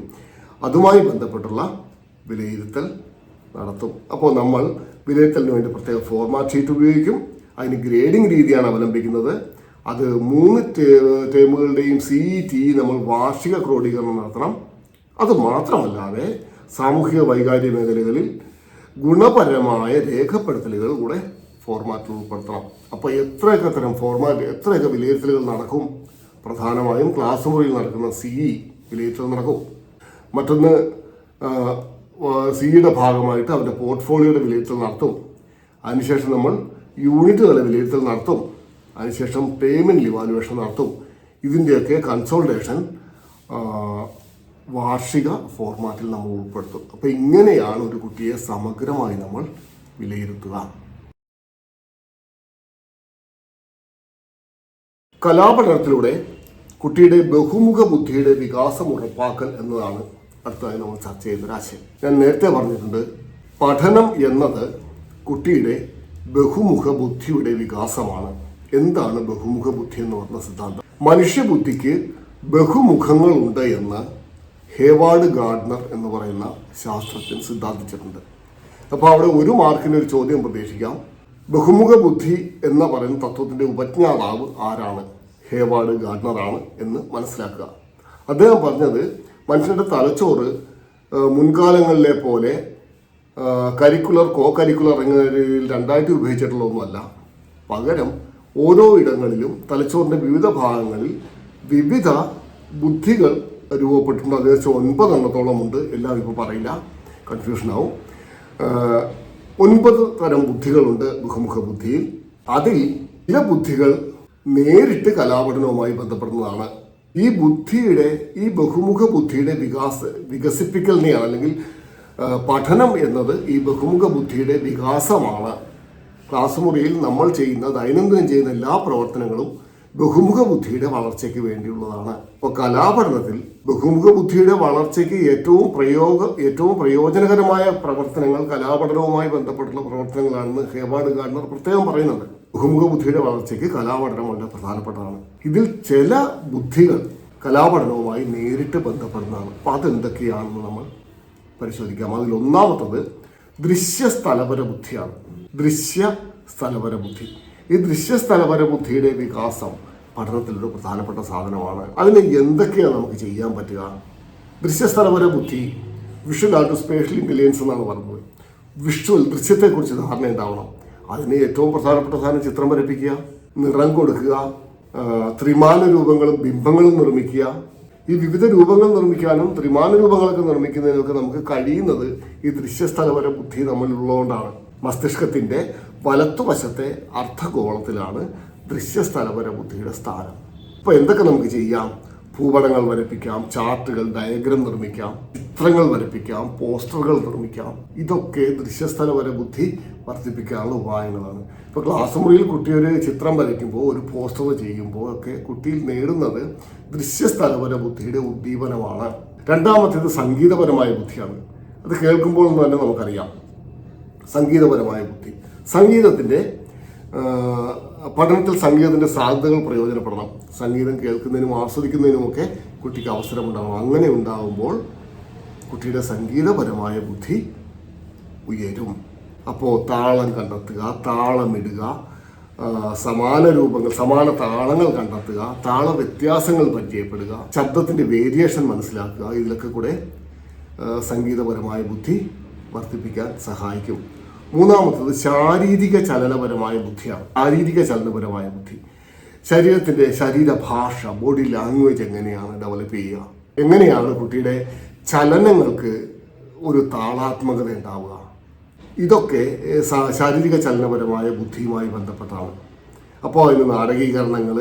അതുമായി ബന്ധപ്പെട്ടുള്ള വിലയിരുത്തൽ നടത്തും. അപ്പോൾ നമ്മൾ വിലയിരുത്തലിന് വേണ്ടി പ്രത്യേക ഫോർമാറ്റ് ഷീറ്റ് ഉപയോഗിക്കും. അതിന് ഗ്രേഡിംഗ് രീതിയാണ് അവലംബിക്കുന്നത്. അത് 3 ടേമുകളുടെയും CET നമ്മൾ വാർഷിക ക്രോഡീകരണം നടത്തണം. അത് മാത്രമല്ലാതെ സാമൂഹിക വൈകാരിക മേഖലകളിൽ ഗുണപരമായ രേഖപ്പെടുത്തലുകൾ കൂടെ ഫോർമാറ്റിൽ ഉൾപ്പെടുത്തണം. അപ്പോൾ എത്രയൊക്കെ വിലയിരുത്തലുകൾ നടക്കും? പ്രധാനമായും ക്ലാസ് മുറിയിൽ നടക്കുന്ന CE വിലയിരുത്തൽ നടക്കും. മറ്റൊന്ന് സിയുടെ ഭാഗമായിട്ട് അവരുടെ പോർട്ട്ഫോളിയോയുടെ വിലയിരുത്തൽ നടത്തും. അതിനുശേഷം നമ്മൾ യൂണിറ്റ് തല വിലയിരുത്തൽ നടത്തും. അതിനുശേഷം പേയ്മെൻറ്റ് ഇവാലുവേഷൻ നടത്തും. ഇതിൻ്റെയൊക്കെ കൺസോൾട്ടേഷൻ വാർഷിക ഫോർമാറ്റിൽ നമ്മൾ ഉൾപ്പെടുത്തും. അപ്പോൾ ഇങ്ങനെയാണ് ഒരു കുട്ടിയെ സമഗ്രമായി നമ്മൾ വിലയിരുത്തുക. കലാപഠനത്തിലൂടെ കുട്ടിയുടെ ബഹുമുഖ ബുദ്ധിയുടെ വികാസം ഉറപ്പാക്കൽ എന്നതാണ് അടുത്തതായി നമ്മൾ ചർച്ച ചെയ്യുന്ന ഒരു ആശയം. ഞാൻ നേരത്തെ പറഞ്ഞിട്ടുണ്ട്, പഠനം എന്നത് കുട്ടിയുടെ ബഹുമുഖ ബുദ്ധിയുടെ വികാസമാണ്. എന്താണ് ബഹുമുഖ ബുദ്ധി എന്ന് പറഞ്ഞ സിദ്ധാന്തം? മനുഷ്യബുദ്ധിക്ക് ബഹുമുഖങ്ങൾ ഉണ്ട് എന്ന് ഹേവാർഡ് ഗാർഡ്നർ എന്ന് പറയുന്ന ശാസ്ത്രജ്ഞൻ സിദ്ധാന്തിച്ചിട്ടുണ്ട്. അപ്പോൾ അവിടെ 1 മാർക്കിന് ഒരു ചോദ്യം പ്രതീക്ഷിക്കാം. ബഹുമുഖ ബുദ്ധി എന്ന പറയുന്ന തത്വത്തിൻ്റെ ഉപജ്ഞാതാവ് ആരാണ്? ഹേവാർഡ് ഗാർഡ്നർ ആണ് എന്ന് മനസ്സിലാക്കുക. അദ്ദേഹം പറഞ്ഞത് മനുഷ്യൻ്റെ തലച്ചോറ് മുൻകാലങ്ങളിലെ പോലെ കരിക്കുലർ കോ കരിക്കുലർ എന്ന രീതിയിൽ 2ആയിട്ട് വിഭജിച്ചിട്ടുള്ളതൊന്നുമല്ല. പകരം ഓരോ ഇടങ്ങളിലും തലച്ചോറിൻ്റെ വിവിധ ഭാഗങ്ങളിൽ വിവിധ ബുദ്ധികൾ രൂപപ്പെട്ടിട്ടുണ്ട്. ഏകദേശം 9 എണ്ണത്തോളം ഉണ്ട്. എല്ലാം ഇപ്പോൾ പറയില്ല, കൺഫ്യൂഷനാവും. 9 തരം ബുദ്ധികളുണ്ട് ബഹുമുഖ ബുദ്ധിയിൽ. അതിൽ ചില ബുദ്ധികൾ നേരിട്ട് കലാപഠനവുമായി ബന്ധപ്പെടുന്നതാണ്. ഈ ബഹുമുഖ ബുദ്ധിയുടെ വികസിപ്പിക്കലിനെയാണ്, അല്ലെങ്കിൽ പഠനം എന്നത് ഈ ബഹുമുഖ ബുദ്ധിയുടെ വികാസമാണ്. ക്ലാസ് മുറിയിൽ നമ്മൾ ദൈനംദിനം ചെയ്യുന്ന എല്ലാ പ്രവർത്തനങ്ങളും ബഹുമുഖ ബുദ്ധിയുടെ വളർച്ചയ്ക്ക് വേണ്ടിയുള്ളതാണ്. അപ്പോൾ കലാപഠനത്തിൽ ബഹുമുഖ ബുദ്ധിയുടെ വളർച്ചയ്ക്ക് ഏറ്റവും പ്രയോജനകരമായ പ്രവർത്തനങ്ങൾ കലാപഠനവുമായി ബന്ധപ്പെട്ടുള്ള പ്രവർത്തനങ്ങളാണെന്ന് ഹേവാർഡ് ഗാർഡ്നർ പ്രത്യേകം പറയുന്നുണ്ട്. ബഹുമുഖ ബുദ്ധിയുടെ വളർച്ചയ്ക്ക് കലാപഠനം വളരെ പ്രധാനപ്പെട്ടതാണ്. ഇതിൽ ചില ബുദ്ധികൾ കലാപഠനവുമായി നേരിട്ട് ബന്ധപ്പെടുന്നതാണ്. അപ്പോൾ അതെന്തൊക്കെയാണെന്ന് നമ്മൾ പരിശോധിക്കാം. അതിൽ ഒന്നാമത്തത് ദൃശ്യസ്ഥലപര ബുദ്ധിയാണ്. ദൃശ്യസ്ഥലപര ബുദ്ധി. ഈ ദൃശ്യസ്ഥലപര ബുദ്ധിയുടെ വികാസം പഠനത്തിലൊരു പ്രധാനപ്പെട്ട സാധനമാണ്. അതിന് എന്തൊക്കെയാണ് നമുക്ക് ചെയ്യാൻ പറ്റുക? ദൃശ്യസ്ഥലപര ബുദ്ധി, വിഷ്വൽ ആർട്ട് സ്പേഷ്യൽ ഇൻ്റലിജൻസ് എന്നാണ് പറയുന്നത്. ദൃശ്യത്തെക്കുറിച്ച് ധാരണ ഉണ്ടാവണം. അതിന് ഏറ്റവും പ്രധാനപ്പെട്ട സാധനം ചിത്രം വരപ്പിക്കുക, നിറം കൊടുക്കുക, ത്രിമാന രൂപങ്ങളും ബിംബങ്ങളും നിർമ്മിക്കുക. ഈ വിവിധ രൂപങ്ങൾ നിർമ്മിക്കാനും ത്രിമാന രൂപങ്ങളൊക്കെ നിർമ്മിക്കുന്നതിനൊക്കെ നമുക്ക് കഴിയുന്നത് ഈ ദൃശ്യസ്ഥലപര ബുദ്ധി നമ്മളിലുള്ളതുകൊണ്ടാണ്. മസ്തിഷ്കത്തിൻ്റെ വലത്തുവശത്തെ അർദ്ധഗോളത്തിലാണ് ദൃശ്യസ്ഥലപര ബുദ്ധിയുടെ സ്ഥാനം. അപ്പോൾ എന്തൊക്കെ നമുക്ക് ചെയ്യാം? ഭൂപടങ്ങൾ വരപ്പിക്കാം, ചാർട്ടുകൾ, ഡയഗ്രം നിർമ്മിക്കാം, ചിത്രങ്ങൾ വരപ്പിക്കാം, പോസ്റ്ററുകൾ നിർമ്മിക്കാം. ഇതൊക്കെ ദൃശ്യസ്ഥലപര ബുദ്ധി വർദ്ധിപ്പിക്കാനുള്ള ഉപായങ്ങളാണ്. ഇപ്പോൾ ക്ലാസ് മുറിയിൽ കുട്ടി ഒരു ചിത്രം വരയ്ക്കുമ്പോൾ, ഒരു പോസ്റ്റർ ചെയ്യുമ്പോൾ ഒക്കെ കുട്ടിയിൽ നേടുന്നത് ദൃശ്യസ്ഥലപര ബുദ്ധിയുടെ ഉദ്ദീപനമാണ്. രണ്ടാമത്തേത് സംഗീതപരമായ ബുദ്ധിയാണ്. അത് കേൾക്കുമ്പോൾ തന്നെ നമുക്കറിയാം. സംഗീതപരമായ ബുദ്ധി, സംഗീതത്തിൻ്റെ പഠനത്തിൽ സംഗീതത്തിൻ്റെ സാധ്യതകൾ പ്രയോജനപ്പെടണം. സംഗീതം കേൾക്കുന്നതിനും ആസ്വദിക്കുന്നതിനുമൊക്കെ കുട്ടിക്ക് അവസരമുണ്ടാകണം. അങ്ങനെ ഉണ്ടാകുമ്പോൾ കുട്ടിയുടെ സംഗീതപരമായ ബുദ്ധി ഉയരും. അപ്പോൾ താളം കണ്ടെത്തുക, താളമിടുക, സമാന രൂപങ്ങൾ, സമാന താളങ്ങൾ കണ്ടെത്തുക, താള വ്യത്യാസങ്ങൾ പരിചയപ്പെടുക, ശബ്ദത്തിൻ്റെ വേരിയേഷൻ മനസ്സിലാക്കുക. ഇതിലൊക്കെ കൂടെ സംഗീതപരമായ ബുദ്ധി വർദ്ധിപ്പിക്കാൻ സഹായിക്കും. മൂന്നാമത്തത് ശാരീരിക ചലനപരമായ ബുദ്ധിയാണ്. ശാരീരിക ചലനപരമായ ബുദ്ധി, ശരീരത്തിൻ്റെ ശരീരഭാഷ, ബോഡി ലാംഗ്വേജ് എങ്ങനെയാണ് ഡെവലപ്പ് ചെയ്യുക, എങ്ങനെയാണ് കുട്ടിയുടെ ചലനങ്ങൾക്ക് ഒരു താളാത്മകത ഉണ്ടാവുക, ഇതൊക്കെ ശാരീരിക ചലനപരമായ ബുദ്ധിയുമായി ബന്ധപ്പെട്ടാണ്. അപ്പോൾ അതിന് നാടകീകരണങ്ങൾ,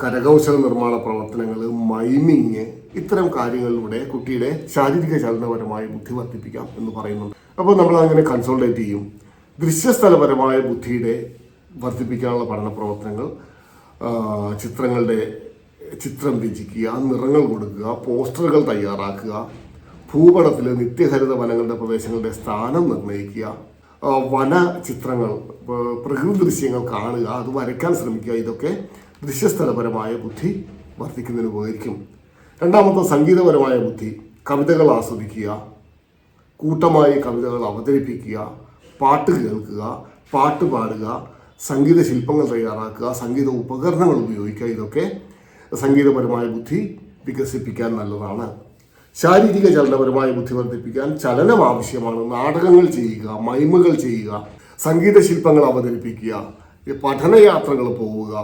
കരകൗശല നിർമ്മാണ പ്രവർത്തനങ്ങൾ, മൈമിങ്, ഇത്തരം കാര്യങ്ങളിലൂടെ കുട്ടിയുടെ ശാരീരിക ചലനപരമായ ബുദ്ധി വർദ്ധിപ്പിക്കാം എന്ന് പറയുന്നുണ്ട്. അപ്പോൾ നമ്മൾ അങ്ങനെ കൺസോൾട്ടേറ്റ് ചെയ്യും. ദൃശ്യസ്ഥലപരമായ ബുദ്ധിയുടെ വർദ്ധിപ്പിക്കാനുള്ള പഠന പ്രവർത്തനങ്ങൾ, ചിത്രം രചിക്കുക, നിറങ്ങൾ കൊടുക്കുക, പോസ്റ്ററുകൾ തയ്യാറാക്കുക, ഭൂപടത്തിൽ നിത്യഹരിത വനങ്ങളുടെ പ്രദേശങ്ങളുടെ സ്ഥാനം നിർണ്ണയിക്കുക, വന ചിത്രങ്ങൾ, പ്രകൃതി ദൃശ്യങ്ങൾ കാണുക, അത് വരയ്ക്കാൻ ശ്രമിക്കുക. ഇതൊക്കെ ദൃശ്യസ്ഥലപരമായ ബുദ്ധി വർദ്ധിക്കുന്നതിന് ഉപകരിക്കും. രണ്ടാമത്തെ സംഗീതപരമായ ബുദ്ധി, കവിതകൾ ആസ്വദിക്കുക, കൂട്ടമായി കവിതകൾ അവതരിപ്പിക്കുക, പാട്ട് കേൾക്കുക, പാട്ട് പാടുക, സംഗീത ശില്പങ്ങൾ തയ്യാറാക്കുക, സംഗീത ഉപകരണങ്ങൾ ഉപയോഗിക്കുക. ഇതൊക്കെ സംഗീതപരമായ ബുദ്ധി വികസിപ്പിക്കാൻ നല്ലതാണ്. ശാരീരിക ചലനപരമായ ബുദ്ധി വർദ്ധിപ്പിക്കാൻ ചലനം ആവശ്യമാണ്. നാടകങ്ങൾ ചെയ്യുക, മൈമുകൾ ചെയ്യുക, സംഗീത ശില്പങ്ങൾ അവതരിപ്പിക്കുക, പഠനയാത്രകൾ പോവുക,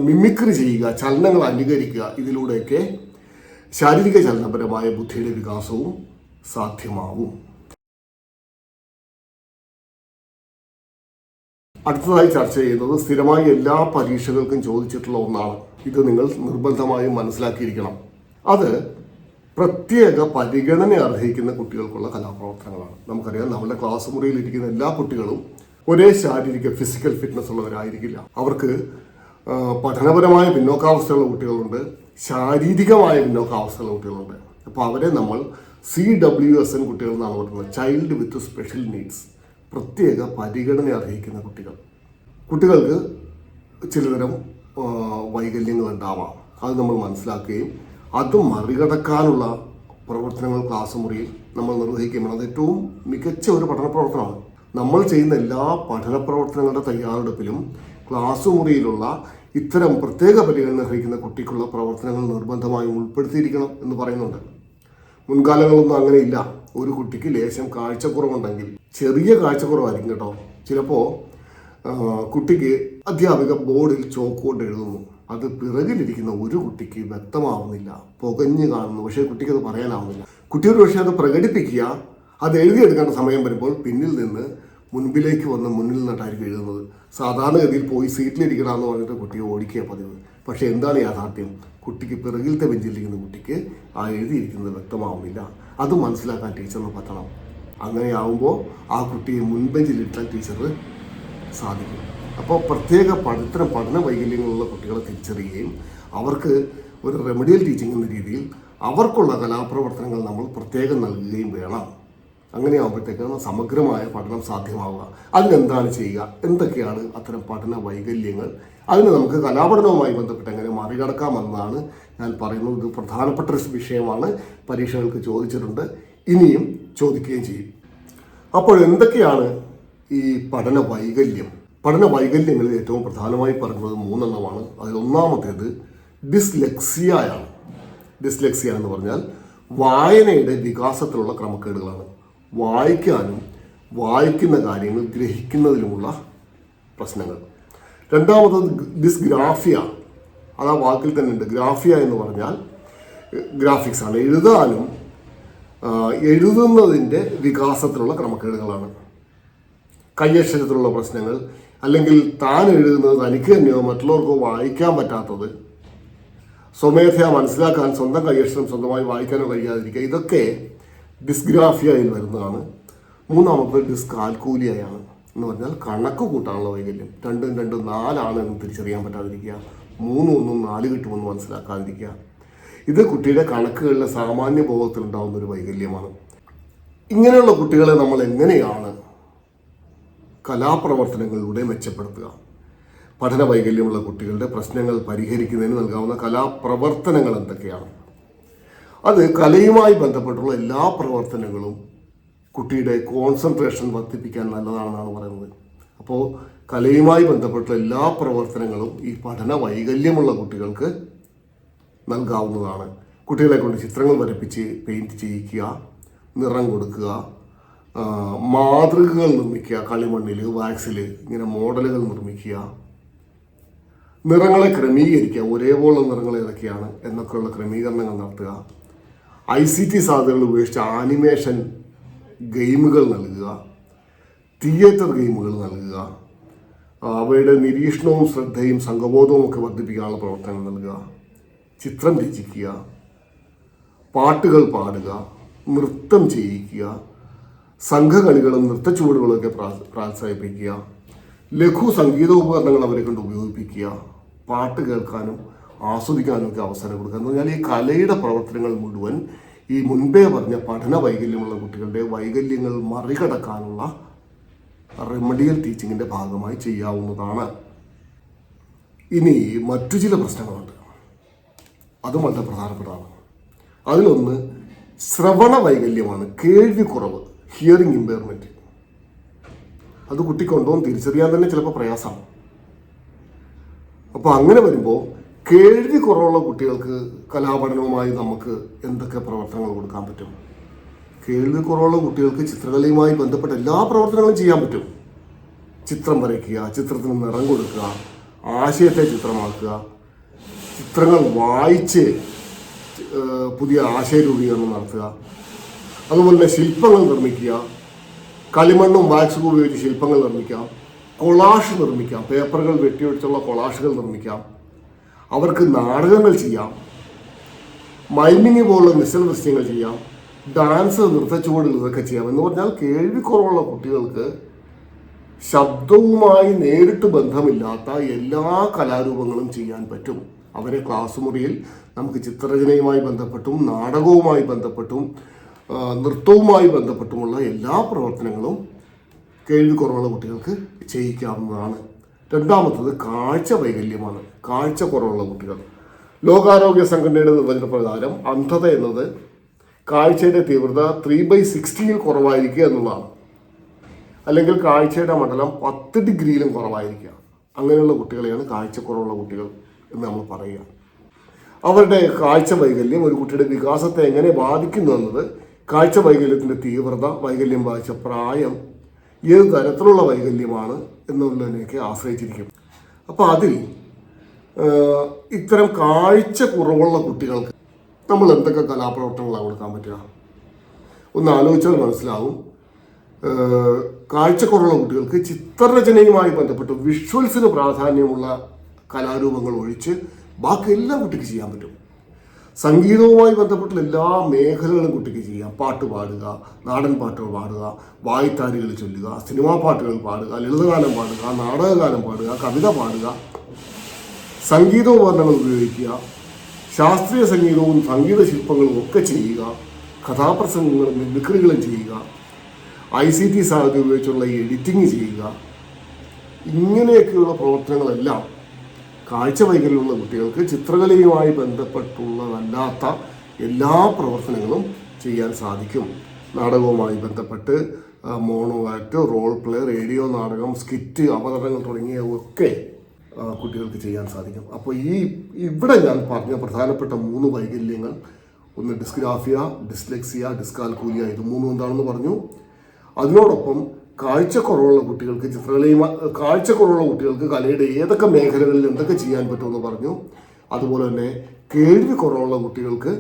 മിമിക്രി ചെയ്യുക, ചലനങ്ങൾ അനുകരിക്കുക. ഇതിലൂടെയൊക്കെ ശാരീരിക ചലനപരമായ ബുദ്ധിയുടെ വികാസവും സാധ്യമാവും. അടുത്തതായി ചർച്ച ചെയ്യുന്നത് സ്ഥിരമായി എല്ലാ പരീക്ഷകൾക്കും ചോദിച്ചിട്ടുള്ള ഒന്നാണ്. ഇത് നിങ്ങൾ നിർബന്ധമായും മനസ്സിലാക്കിയിരിക്കണം. അത് പ്രത്യേക പരിഗണന അർഹിക്കുന്ന കുട്ടികൾക്കുള്ള കലാപ്രവർത്തനങ്ങളാണ്. നമുക്കറിയാം, നമ്മുടെ ക്ലാസ് മുറിയിൽ ഇരിക്കുന്ന എല്ലാ കുട്ടികളും ഒരേ ശാരീരിക ഫിസിക്കൽ ഫിറ്റ്നസ് ഉള്ളവരായിരിക്കില്ല. അവർക്ക് പഠനപരമായ പിന്നോക്കാവസ്ഥയുള്ള കുട്ടികളുണ്ട്, ശാരീരികമായ പിന്നോക്കാവസ്ഥയുള്ള കുട്ടികളുണ്ട്. അപ്പോൾ അവരെ നമ്മൾ CWSN കുട്ടികൾ എന്നാണ് പറയുന്നത്, ചൈൽഡ് വിത്ത് സ്പെഷ്യൽ നീഡ്സ്, പ്രത്യേക പരിഗണന അർഹിക്കുന്ന കുട്ടികൾ. കുട്ടികൾക്ക് ചിലതരം വൈകല്യങ്ങൾ ഉണ്ടാവാം. അത് നമ്മൾ മനസ്സിലാക്കുകയും അത് മറികടക്കാനുള്ള പ്രവർത്തനങ്ങൾ ക്ലാസ് മുറിയിൽ നമ്മൾ നിർവഹിക്കുകയും അത് ഏറ്റവും മികച്ച ഒരു പഠന പ്രവർത്തനമാണ്. നമ്മൾ ചെയ്യുന്ന എല്ലാ പഠന പ്രവർത്തനങ്ങളുടെ തയ്യാറെടുപ്പിലും ക്ലാസ് മുറിയിലുള്ള ഇത്തരം പ്രത്യേക പരിഗണന അർഹിക്കുന്ന കുട്ടിക്കുള്ള പ്രവർത്തനങ്ങൾ നിർബന്ധമായും ഉൾപ്പെടുത്തിയിരിക്കണം എന്ന് പറയുന്നുണ്ട്. മുൻകാലങ്ങളൊന്നും അങ്ങനെയില്ല. ഒരു കുട്ടിക്ക് ലേശം കാഴ്ചക്കുറവുണ്ടെങ്കിൽ, ചെറിയ കാഴ്ചക്കുറവായിരിക്കും കേട്ടോ, ചിലപ്പോൾ കുട്ടിക്ക് അധ്യാപിക ബോർഡിൽ ചോക്ക് കൊണ്ട് എഴുതുന്നു, അത് പിറകിലിരിക്കുന്ന ഒരു കുട്ടിക്ക് വ്യക്തമാവുന്നില്ല, പുകഞ്ഞു കാണുന്നു, പക്ഷേ കുട്ടിക്ക് അത് പറയാനാവുന്നില്ല. കുട്ടിയോട് പക്ഷേ അത് പ്രകടിപ്പിക്കുക, അത് എഴുതിയെടുക്കേണ്ട സമയം വരുമ്പോൾ പിന്നിൽ നിന്ന് മുൻപിലേക്ക് വന്ന് മുന്നിൽ നിന്നിട്ടായിരിക്കും എഴുതുന്നത്. സാധാരണഗതിയിൽ പോയി സീറ്റിലിരിക്കണമെന്ന് പറഞ്ഞിട്ട് കുട്ടിയെ ഓടിക്കുക പതിവ്. പക്ഷേ എന്താണ് യാഥാർത്ഥ്യം? കുട്ടിക്ക് പിറകിലത്തെ ബെഞ്ചിലിരിക്കുന്ന കുട്ടിക്ക് ആ എഴുതിയിരിക്കുന്നത് വ്യക്തമാവുന്നില്ല. അത് മനസ്സിലാക്കാൻ ടീച്ചറിന് പറ്റണം. അങ്ങനെയാവുമ്പോൾ ആ കുട്ടിയെ മുൻബെഞ്ചിലിട്ടാൻ ടീച്ചർ സാധിക്കും. അപ്പോൾ പ്രത്യേക ഇത്തരം പഠന വൈകല്യങ്ങളുള്ള കുട്ടികളെ തിരിച്ചറിയുകയും അവർക്ക് ഒരു റെമഡിയൽ ടീച്ചിങ് എന്ന രീതിയിൽ അവർക്കുള്ള കലാപ്രവർത്തനങ്ങൾ നമ്മൾ പ്രത്യേകം നൽകുകയും വേണം. അങ്ങനെയാകുമ്പോഴത്തേക്കാണ് സമഗ്രമായ പഠനം സാധ്യമാവുക. അതിനെന്താണ് ചെയ്യുക? എന്തൊക്കെയാണ് അത്തരം പഠന വൈകല്യങ്ങൾ? അതിന് നമുക്ക് കലാപഠനവുമായി ബന്ധപ്പെട്ട് എങ്ങനെ മറികടക്കാമെന്നാണ് ഞാൻ പറയുന്നത്. ഇത് പ്രധാനപ്പെട്ട ഒരു വിഷയമാണ്, പരീക്ഷകൾക്ക് ചോദിച്ചിട്ടുണ്ട്, ഇനിയും ചോദിക്കുകയും ചെയ്യും. അപ്പോൾ എന്തൊക്കെയാണ് ഈ പഠന വൈകല്യം? പഠന വൈകല്യങ്ങളിൽ ഏറ്റവും പ്രധാനമായി പറയുന്നത് 3 എണ്ണമാണ്. അതിൽ ഒന്നാമത്തേത് ഡിസ്ലെക്സിയയാണ്. ഡിസ്ലെക്സിയ എന്ന് പറഞ്ഞാൽ വായനയുടെ വികാസത്തിലുള്ള ക്രമക്കേടുകളാണ്. വായിക്കാനും വായിക്കുന്ന കാര്യങ്ങൾ ഗ്രഹിക്കുന്നതിലുമുള്ള പ്രശ്നങ്ങൾ. രണ്ടാമത്തത് ഡിസ്ഗ്രാഫിയ. അത് ആ വാക്കിൽ തന്നെ ഉണ്ട്. ഗ്രാഫിയ എന്ന് പറഞ്ഞാൽ ഗ്രാഫിക്സ് ആണ്. എഴുതാനും എഴുതുന്നതിൻ്റെ വികാസത്തിലുള്ള ക്രമക്കേടുകളാണ്. കയ്യക്ഷരത്തിലുള്ള പ്രശ്നങ്ങൾ, അല്ലെങ്കിൽ താൻ എഴുതുന്നത് തനിക്ക് തന്നെയോ മറ്റുള്ളവർക്കോ വായിക്കാൻ പറ്റാത്തത്, സ്വമേധയാ മനസ്സിലാക്കാൻ സ്വന്തം കയ്യക്ഷരം സ്വന്തമായി വായിക്കാനോ കഴിയാതിരിക്കുക, ഇതൊക്കെ ഡിസ്ഗ്രാഫിയയിൽ വരുന്നതാണ്. മൂന്നാമത്തെ ഡിസ്കാൽക്കൂലിയയാണ്. എന്ന് പറഞ്ഞാൽ കണക്ക് കൂട്ടാനുള്ള വൈകല്യം. 2 2 4 എന്ന് തിരിച്ചറിയാൻ പറ്റാതിരിക്കുക, 3 1 4 കിട്ടുമെന്ന് മനസ്സിലാക്കാതിരിക്കുക. ഇത് കുട്ടിയുടെ കണക്കുകളിലെ സാമാന്യ ബോധത്തിലുണ്ടാകുന്ന ഒരു വൈകല്യമാണ്. ഇങ്ങനെയുള്ള കുട്ടികളെ നമ്മൾ എങ്ങനെയാണ് കലാപ്രവർത്തനങ്ങളിലൂടെ മെച്ചപ്പെടുത്തുക. പഠന വൈകല്യമുള്ള കുട്ടികളുടെ പ്രശ്നങ്ങൾ പരിഹരിക്കുന്നതിന് നൽകാവുന്ന കലാപ്രവർത്തനങ്ങൾ എന്തൊക്കെയാണ്? അത് കലയുമായി ബന്ധപ്പെട്ടുള്ള എല്ലാ പ്രവർത്തനങ്ങളും കുട്ടിയുടെ കോൺസെൻട്രേഷൻ വർദ്ധിപ്പിക്കാൻ നല്ലതാണെന്നാണ് പറയുന്നത്. അപ്പോൾ കലയുമായി ബന്ധപ്പെട്ട എല്ലാ പ്രവർത്തനങ്ങളും ഈ പഠന വൈകല്യമുള്ള കുട്ടികൾക്ക് നൽകാവുന്നതാണ്. കുട്ടികളെ കൊണ്ട് ചിത്രങ്ങൾ വരപ്പിച്ച് പെയിൻറ് ചെയ്യിക്കുക, നിറം കൊടുക്കുക, മാതൃകകൾ നിർമ്മിക്കുക, കളിമണ്ണിൽ വാക്സിൽ ഇങ്ങനെ മോഡലുകൾ നിർമ്മിക്കുക, നിറങ്ങളെ ക്രമീകരിക്കുക, ഒരേപോലുള്ള നിറങ്ങൾ ഏതൊക്കെയാണ് എന്നൊക്കെയുള്ള ക്രമീകരണങ്ങൾ നടത്തുക, ICT സാധ്യതകൾ ഉപയോഗിച്ച് ആനിമേഷൻ ഗെയിമുകൾ നൽകുക, തിയേറ്റർ ഗെയിമുകൾ നൽകുക, അവയുടെ നിരീക്ഷണവും ശ്രദ്ധയും സംഘബോധവും ഒക്കെ വർദ്ധിപ്പിക്കാനുള്ള പ്രവർത്തനങ്ങൾ നൽകുക, ചിത്രം രചിക്കുക, പാട്ടുകൾ പാടുക, നൃത്തം ചെയ്യിക്കുക, സംഘകളികളും നൃത്തച്ചുവടുകളൊക്കെ പ്രോത്സാഹിപ്പിക്കുക, ലഘു സംഗീതോപകരണങ്ങൾ അവരെ കൊണ്ട് ഉപയോഗിപ്പിക്കുക, പാട്ട് കേൾക്കാനും ആസ്വദിക്കാനും ഒക്കെ അവസരം കൊടുക്കുക. എന്ന് പറഞ്ഞാൽ ഈ കലയുടെ പ്രവർത്തനങ്ങൾ മുഴുവൻ ഈ മുൻപേ പറഞ്ഞ പഠന വൈകല്യമുള്ള കുട്ടികളുടെ വൈകല്യങ്ങൾ മറികടക്കാനുള്ള റെമഡിയൽ ടീച്ചിങ്ങിൻ്റെ ഭാഗമായി ചെയ്യാവുന്നതാണ്. ഇനി മറ്റു ചില പ്രശ്നങ്ങളുണ്ട്, അതും വളരെ പ്രധാനപ്പെട്ടതാണ്. അതിലൊന്ന് ശ്രവണ വൈകല്യമാണ്, കേൾവിക്കുറവ്, ഹിയറിംഗ് ഇമ്പയർമെൻറ്റ്. അത് കുട്ടിക്കുണ്ടോ എന്ന് തിരിച്ചറിയാൻ തന്നെ ചിലപ്പോൾ പ്രയാസമാണ്. അപ്പോൾ അങ്ങനെ വരുമ്പോൾ കേൾവി കുറവുള്ള കുട്ടികൾക്ക് കലാപഠനവുമായി നമുക്ക് എന്തൊക്കെ പ്രവർത്തനങ്ങൾ കൊടുക്കാൻ പറ്റും? കേൾവി കുറവുള്ള കുട്ടികൾക്ക് ചിത്രകലയുമായി ബന്ധപ്പെട്ട എല്ലാ പ്രവർത്തനങ്ങളും ചെയ്യാൻ പറ്റും. ചിത്രം വരയ്ക്കുക, ചിത്രത്തിന് നിറം കൊടുക്കുക, ആശയത്തെ ചിത്രമാക്കുക, ചിത്രങ്ങൾ വായിച്ച് പുതിയ ആശയ രൂപീകരണം നടത്തുക, അതുപോലെ തന്നെ ശില്പങ്ങൾ നിർമ്മിക്കുക, കളിമണ്ണും വാക്സും ഉപയോഗിച്ച് ശില്പങ്ങൾ നിർമ്മിക്കാം, കൊളാഷ് നിർമ്മിക്കാം, പേപ്പറുകൾ വെട്ടിയൊഴിച്ചുള്ള കൊളാഷുകൾ നിർമ്മിക്കാം, അവർക്ക് നാടകങ്ങൾ ചെയ്യാം, മൈമിങ് പോലുള്ള നിശ്ചല ദൃശ്യങ്ങൾ ചെയ്യാം, ഡാൻസ്, നൃത്തച്ചുവടുകൾ ഇതൊക്കെ ചെയ്യാം. എന്ന് പറഞ്ഞാൽ കേൾവിക്കുറവുള്ള കുട്ടികൾക്ക് ശബ്ദവുമായി നേരിട്ട് ബന്ധമില്ലാത്ത എല്ലാ കലാരൂപങ്ങളും ചെയ്യാൻ പറ്റും. അവരെ ക്ലാസ് മുറിയിൽ നമുക്ക് ചിത്രരചനയുമായി ബന്ധപ്പെട്ടും നാടകവുമായി ബന്ധപ്പെട്ടും നൃത്തവുമായി ബന്ധപ്പെട്ടുമുള്ള എല്ലാ പ്രവർത്തനങ്ങളും കേൾവിക്കുറവുള്ള കുട്ടികൾക്ക് ചെയ്യിക്കാവുന്നതാണ്. രണ്ടാമത്തത് കാഴ്ച വൈകല്യമാണ്, കാഴ്ച കുറവുള്ള കുട്ടികൾ. ലോകാരോഗ്യ സംഘടനയുടെ നിർവചനപ്രകാരം അന്ധത എന്നത് കാഴ്ചയുടെ തീവ്രത 3/60 കുറവായിരിക്കുക എന്നുള്ളതാണ്. അല്ലെങ്കിൽ കാഴ്ചയുടെ മണ്ഡലം 10 ഡിഗ്രിയിലും കുറവായിരിക്കുക. അങ്ങനെയുള്ള കുട്ടികളെയാണ് കാഴ്ചക്കുറവുള്ള കുട്ടികൾ എന്ന് നമ്മൾ പറയുക. അവരുടെ കാഴ്ച വൈകല്യം ഒരു കുട്ടിയുടെ വികാസത്തെ എങ്ങനെ ബാധിക്കുന്നു എന്നത് കാഴ്ച വൈകല്യത്തിൻ്റെ തീവ്രത, വൈകല്യം ബാധിച്ച പ്രായം, ഏത് തരത്തിലുള്ള വൈകല്യമാണ് എന്നുള്ളതിനെയൊക്കെ ആശ്രയിച്ചിരിക്കും. അപ്പോൾ അതിൽ ഇത്തരം കാഴ്ച കുറവുള്ള കുട്ടികൾക്ക് നമ്മൾ എന്തൊക്കെ കലാപ്രവർത്തനങ്ങളാണ് കൊടുക്കാൻ പറ്റുക? ഒന്ന് ആലോചിച്ചാൽ മനസ്സിലാവും. കാഴ്ചക്കുറവുള്ള കുട്ടികൾക്ക് ചിത്രരചനയുമായി ബന്ധപ്പെട്ട് വിഷ്വൽസിന് പ്രാധാന്യമുള്ള കലാരൂപങ്ങൾ ഒഴിച്ച് ബാക്കി എല്ലാം കുട്ടിക്ക് ചെയ്യാൻ പറ്റും. സംഗീതവുമായി ബന്ധപ്പെട്ടുള്ള എല്ലാ മേഖലകളും കുട്ടിക്ക് ചെയ്യാം. പാട്ട് പാടുക, നാടൻ പാട്ടുകൾ പാടുക, വായ്ത്താരികൾ ചൊല്ലുക, സിനിമാ പാട്ടുകൾ പാടുക, ലളിതഗാനം പാടുക, നാടകഗാനം പാടുക, കവിത പാടുക, സംഗീതോപകരണങ്ങൾ ഉപയോഗിക്കുക, ശാസ്ത്രീയ സംഗീതവും സംഗീത ശില്പങ്ങളും ഒക്കെ ചെയ്യുക, കഥാപ്രസംഗങ്ങളും മിമിക്രികളും ചെയ്യുക, ICT സാധ്യത ഉപയോഗിച്ചുള്ള എഡിറ്റിംഗ് ചെയ്യുക. ഇങ്ങനെയൊക്കെയുള്ള പ്രവർത്തനങ്ങളെല്ലാം കാഴ്ച വൈകല്യമുള്ള കുട്ടികൾക്ക് ചിത്രകലയുമായി ബന്ധപ്പെട്ടുള്ളതല്ലാത്ത എല്ലാ പ്രവർത്തനങ്ങളും ചെയ്യാൻ സാധിക്കും. നാടകവുമായി ബന്ധപ്പെട്ട് mono act, role play, radio നാടകം, സ്കിറ്റ്, അവതരണങ്ങൾ തുടങ്ങിയവയൊക്കെ കുട്ടികൾക്ക് ചെയ്യാൻ സാധിക്കും. അപ്പോൾ ഇവിടെ ഞാൻ പറഞ്ഞ പ്രധാനപ്പെട്ട 3 വൈകല്യങ്ങൾ, ഒന്ന് ഡിസ്ഗ്രാഫിയ, ഡിസ്ലെക്സിയ, ഡിസ്കാൽക്കൂലിയ, ഇത് 3 എന്താണെന്ന് പറഞ്ഞു. അതിനോടൊപ്പം കാഴ്ചക്കുറവുള്ള കുട്ടികൾക്ക് കാഴ്ചക്കുറവുള്ള കുട്ടികൾക്ക് കലയുടെ ഏതൊക്കെ മേഖലകളിൽ എന്തൊക്കെ ചെയ്യാൻ പറ്റുമെന്ന് പറഞ്ഞു. അതുപോലെ തന്നെ കേൾവി കുറവുള്ള കുട്ടികൾക്ക്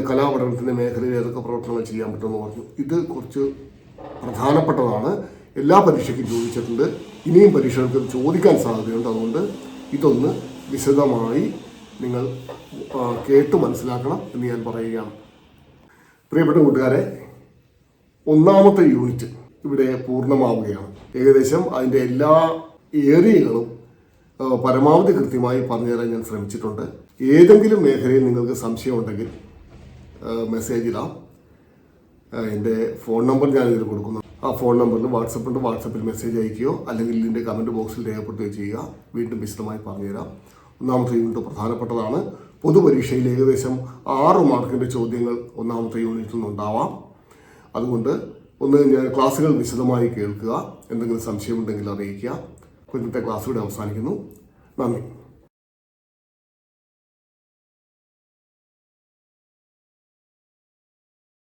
കലാപഠനത്തിൻ്റെ മേഖലയിൽ ഏതൊക്കെ പ്രവർത്തനങ്ങൾ ചെയ്യാൻ പറ്റുമെന്ന് പറഞ്ഞു. ഇത് കുറച്ച് പ്രധാനപ്പെട്ടതാണ്. എല്ലാ പരീക്ഷയ്ക്കും ചോദിച്ചിട്ടുണ്ട്, ഇനിയും പരീക്ഷകൾക്ക് ചോദിക്കാൻ സാധ്യതയുണ്ട്. അതുകൊണ്ട് ഇതൊന്ന് വിശദമായി നിങ്ങൾ കേട്ട് മനസ്സിലാക്കണം എന്ന് ഞാൻ പറയുകയാണ്. പ്രിയപ്പെട്ട കൂട്ടുകാരെ, 1ാമത്തെ യൂണിറ്റ് ഇവിടെ പൂർണ്ണമാവുകയാണ്. ഏകദേശം അതിൻ്റെ എല്ലാ ഏരിയകളും പരമാവധി കൃത്യമായി പറഞ്ഞു തരാൻ ഞാൻ ശ്രമിച്ചിട്ടുണ്ട്. ഏതെങ്കിലും മേഖലയിൽ നിങ്ങൾക്ക് സംശയമുണ്ടെങ്കിൽ മെസ്സേജ് ഇടാം. എൻ്റെ ഫോൺ നമ്പർ ഞാനിതിൽ കൊടുക്കുന്നു. ആ ഫോൺ നമ്പറിൽ വാട്സപ്പിൽ മെസ്സേജ് അയക്കുകയോ അല്ലെങ്കിൽ ഇതിൻ്റെ കമൻറ്റ് ബോക്സിൽ രേഖപ്പെടുത്തുകയോ ചെയ്യുക. വീണ്ടും വിശദമായി പറഞ്ഞുതരാം. ഒന്നാമത്തെ യൂണിറ്റ് പ്രധാനപ്പെട്ടതാണ്. പൊതുപരീക്ഷയിൽ ഏകദേശം 6 മാർക്കിൻ്റെ ചോദ്യങ്ങൾ ഒന്നാമത്തെ യൂണിറ്റിൽ നിന്നുണ്ടാവാം. അതുകൊണ്ട് ഞാൻ ക്ലാസ്സുകൾ വിശദമായി കേൾക്കുക. എന്തെങ്കിലും സംശയമുണ്ടെങ്കിൽ അറിയിക്കുക. ഇന്നത്തെ ക്ലാസ് ഇവിടെ അവസാനിക്കുന്നു. നന്ദി.